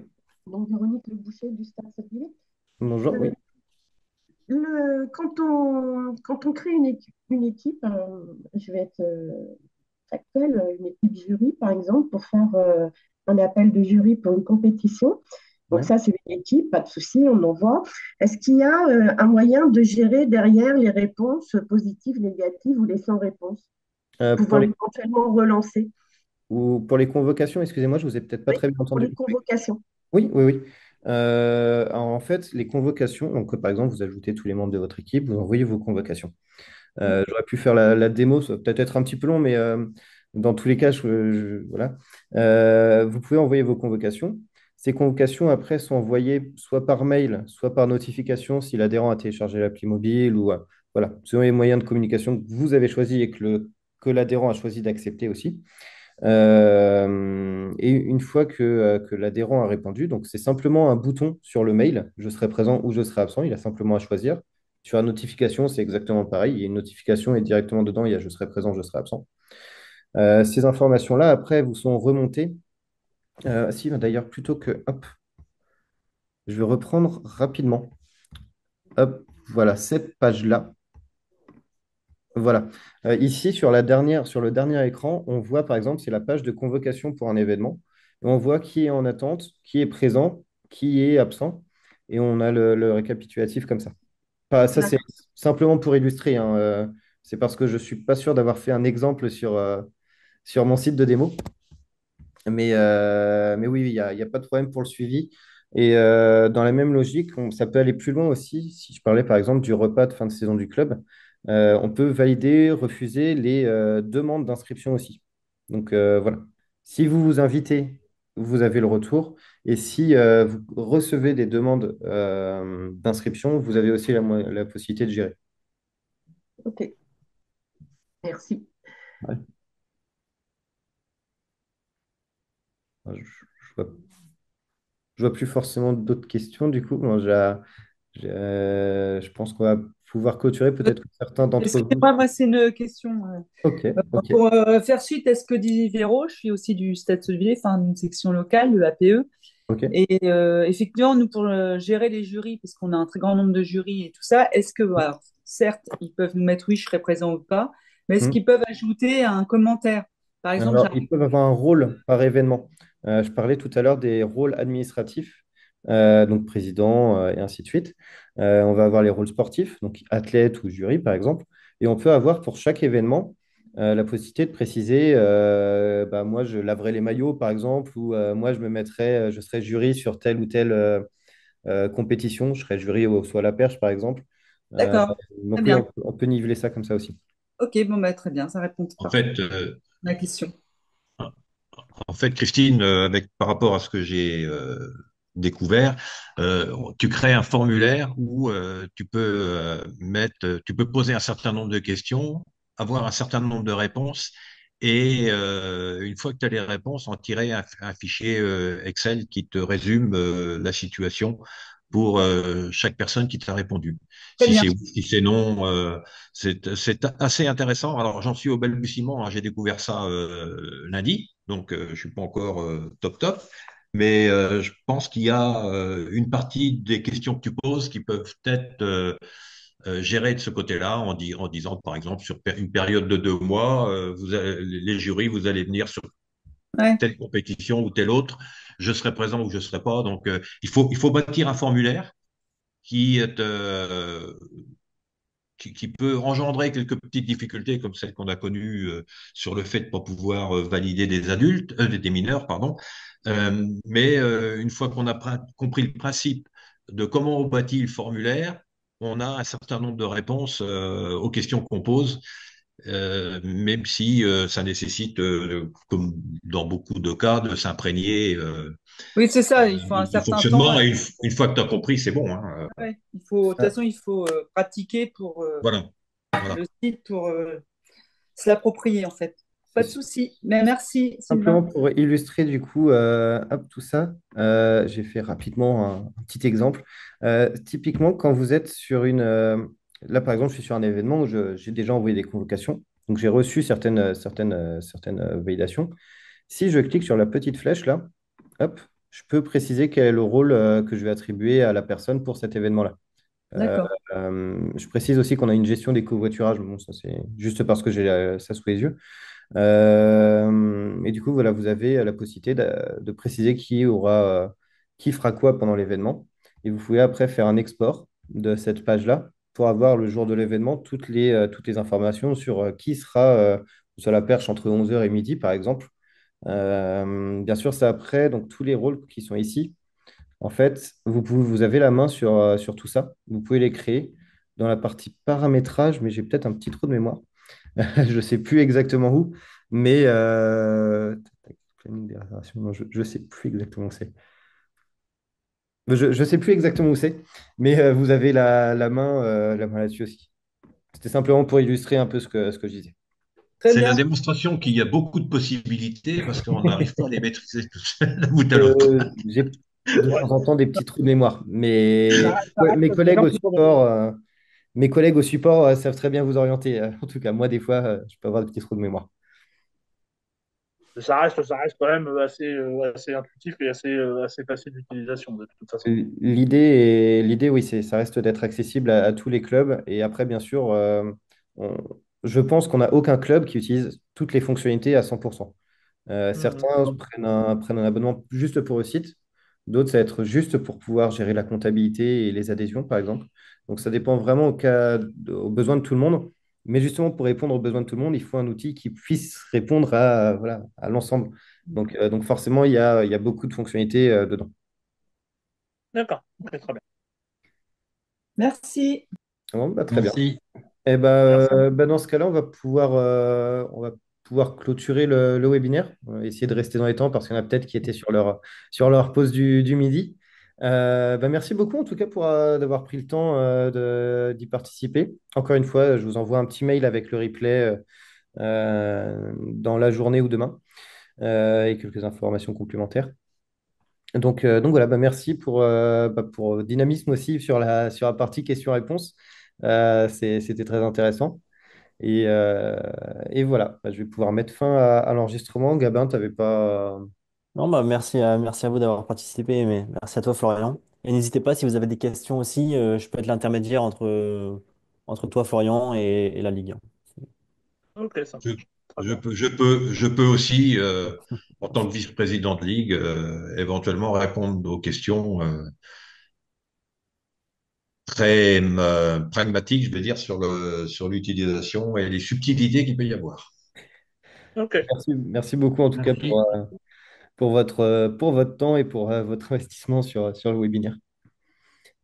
Donc, Véronique Le Boucher du Stade Satellite. bonjour, oui. Quand on crée une équipe je vais être factuelle, une équipe jury, par exemple, pour faire un appel de jury pour une compétition. Donc, Ouais. ça, c'est une équipe, pas de souci, on envoie. Est-ce qu'il y a un moyen de gérer derrière les réponses positives, négatives ou les sans réponse pour Pour pouvoir les, éventuellement relancer? ou pour les convocations, excusez-moi, je vous ai peut-être pas Oui, très bien pour les entendu. convocations. Oui, oui, oui. Alors, en fait, les convocations, donc par exemple, vous ajoutez tous les membres de votre équipe, vous envoyez vos convocations. Oui, J'aurais pu faire la démo, ça va peut-être être un petit peu long, mais dans tous les cas, voilà. Vous pouvez envoyer vos convocations. Ces convocations, après, sont envoyées soit par mail, soit par notification si l'adhérent a téléchargé l'appli mobile ou voilà, selon les moyens de communication que vous avez choisis et que l'adhérent a choisi d'accepter aussi. Et une fois que l'adhérent a répondu, donc c'est simplement un bouton sur le mail, je serai présent ou je serai absent, il a simplement à choisir. Sur la notification, c'est exactement pareil, il y a une notification et directement dedans, il y a je serai présent, je serai absent. Ces informations-là, après, vous sont remontées. Si, d'ailleurs, plutôt que, hop, je vais reprendre rapidement. Hop, voilà, cette page-là. Voilà. Ici, sur le dernier écran, on voit par exemple, c'est la page de convocation pour un événement. Et on voit qui est en attente, qui est présent, qui est absent. Et on a le récapitulatif comme ça. Ça, c'est d'accord. simplement pour illustrer, hein, c'est parce que je ne suis pas sûr d'avoir fait un exemple sur mon site de démo. Mais oui, il y a pas de problème pour le suivi. Et dans la même logique, ça peut aller plus loin aussi. Si je parlais par exemple du repas de fin de saison du club, on peut valider, refuser les demandes d'inscription aussi. Donc voilà. Si vous vous invitez, vous avez le retour. Et si vous recevez des demandes d'inscription, vous avez aussi la possibilité de gérer. OK, merci. Ouais. Je vois, je vois plus forcément d'autres questions. Du coup, moi, je pense qu'on va pouvoir clôturer. Peut-être que certains d'entre vous. Excusez-moi, moi, c'est une question. Ok, ok, Pour faire suite à ce que dit Véro, je suis aussi du Stade Solvay, enfin d'une section locale, le APE. ok. Et effectivement, nous, pour gérer les jurys, parce qu'on a un très grand nombre de jurys et tout ça, est-ce que, alors, certes, ils peuvent nous mettre oui, je serai présent ou pas, mais est-ce Hmm. qu'ils peuvent ajouter un commentaire? Par exemple, Alors, ils peuvent avoir un rôle par événement. Je parlais tout à l'heure des rôles administratifs, donc président et ainsi de suite. On va avoir les rôles sportifs, donc athlète ou jury, par exemple. Et on peut avoir pour chaque événement la possibilité de préciser, bah, moi, je laverai les maillots, par exemple, ou moi, je serai jury sur tel ou tel. compétition, je serais jury au soit la perche, par exemple. Euh, D'accord, très donc oui, bien. on peut niveler ça comme ça aussi. Ok, bon, bah, très bien, ça répond En parfaitement fait, à la question. En fait, Christine, par rapport à ce que j'ai découvert, tu crées un formulaire où tu peux poser un certain nombre de questions, avoir un certain nombre de réponses, et une fois que tu as les réponses, en tirer un fichier Excel qui te résume la situation pour chaque personne qui t'a répondu. Très Si bien. c'est oui, si c'est non, c'est assez intéressant. Alors, j'en suis au balbutiement, hein. J'ai découvert ça lundi, donc je suis pas encore top top, mais je pense qu'il y a une partie des questions que tu poses qui peuvent être gérées de ce côté-là, en disant, par exemple, sur une période de 2 mois, les jurys, vous allez venir sur Ouais. telle compétition ou telle autre, je serai présent ou je serai pas. Donc, il faut bâtir un formulaire qui est qui peut engendrer quelques petites difficultés comme celles qu'on a connues sur le fait de ne pas pouvoir valider des adultes, des mineurs, pardon. Mais une fois qu'on a compris le principe de comment on bâtit le formulaire, on a un certain nombre de réponses aux questions qu'on pose, même si ça nécessite, comme dans beaucoup de cas, de s'imprégner Oui, c'est ça, il faut un du certain temps. fonctionnement. Et une fois que tu as compris, c'est bon, hein. Ouais, de toute Ah, façon, il faut pratiquer pour Voilà. Voilà. le site, pour se l'approprier, en fait. Pas de souci. Mais merci, simplement Sylvain. pour illustrer du coup hop, tout ça, j'ai fait rapidement un petit exemple. Typiquement, quand vous êtes sur là par exemple, je suis sur un événement où j'ai déjà envoyé des convocations, donc j'ai reçu certaines validations. Si je clique sur la petite flèche là, hop, je peux préciser quel est le rôle que je vais attribuer à la personne pour cet événement-là. Euh, D'accord. je précise aussi qu'on a une gestion des covoiturages. Bon, ça c'est juste parce que j'ai ça sous les yeux. Et du coup, voilà, vous avez la possibilité de préciser qui fera quoi pendant l'événement. Et vous pouvez après faire un export de cette page-là pour avoir le jour de l'événement toutes les informations sur qui sera sur la perche entre 11 heures et midi, par exemple. Bien sûr, c'est après, donc tous les rôles qui sont ici. En fait, vous avez la main sur tout ça. Vous pouvez les créer dans la partie paramétrage, mais j'ai peut-être un petit trou de mémoire. Je ne sais plus exactement où, mais planning des réservations, non, je ne sais plus exactement où c'est. Je ne sais plus exactement où c'est, mais vous avez la main là-dessus aussi. C'était simplement pour illustrer un peu ce que je disais. Très C'est la bien. démonstration qu'il y a beaucoup de possibilités parce qu'on n'arrive pas à les maîtriser tous d'un bout à l'autre. J'ai de Ouais, temps en temps des petits trous de mémoire, mais ça reste des gens qui font des mes collègues au support savent très bien vous orienter. En tout cas, moi, des fois, je peux avoir des petits trous de mémoire. ça reste quand même assez intuitif et assez facile d'utilisation de toute façon. L'idée, oui, ça reste d'être accessible à tous les clubs. Et après, bien sûr, on- je pense qu'on n'a aucun club qui utilise toutes les fonctionnalités à 100%. Certains Mhm. prennent un abonnement juste pour le site. D'autres, ça va être juste pour pouvoir gérer la comptabilité et les adhésions, par exemple. Donc, ça dépend vraiment aux besoins de tout le monde. Mais justement, pour répondre aux besoins de tout le monde, il faut un outil qui puisse répondre voilà, à l'ensemble. Donc forcément, il y a beaucoup de fonctionnalités dedans. D'accord, ok, très bien. Merci. Bon, bah, très bien. Merci. Eh Merci. ben, dans ce cas-là, on va pouvoir clôturer le webinaire. On va essayer de rester dans les temps parce qu'il y en a peut-être qui étaient sur leur pause du midi. Ben, merci beaucoup en tout cas pour d'avoir pris le temps d'y participer. Encore une fois, je vous envoie un petit mail avec le replay dans la journée ou demain et quelques informations complémentaires. Donc voilà, bah merci pour le dynamisme aussi sur la partie questions-réponses. C'était très intéressant. Et, et voilà, bah, je vais pouvoir mettre fin à l'enregistrement. Gabin, tu n'avais pas. Non, bah, merci à vous d'avoir participé, mais merci à toi, Florian. Et n'hésitez pas, si vous avez des questions aussi, je peux être l'intermédiaire entre toi, Florian, et la Ligue. Ok, ça Je, marche. Très bien. je peux aussi, en tant que vice-président de ligue, éventuellement répondre aux questions très pragmatiques, je vais dire, sur l'utilisation et les subtilités qu'il peut y avoir. Ok, Merci beaucoup en tout cas Merci. pour votre temps et pour votre investissement sur le webinaire.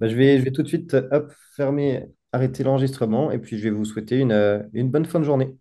Je vais tout de suite, hop, fermer, arrêter l'enregistrement et puis je vais vous souhaiter une bonne fin de journée.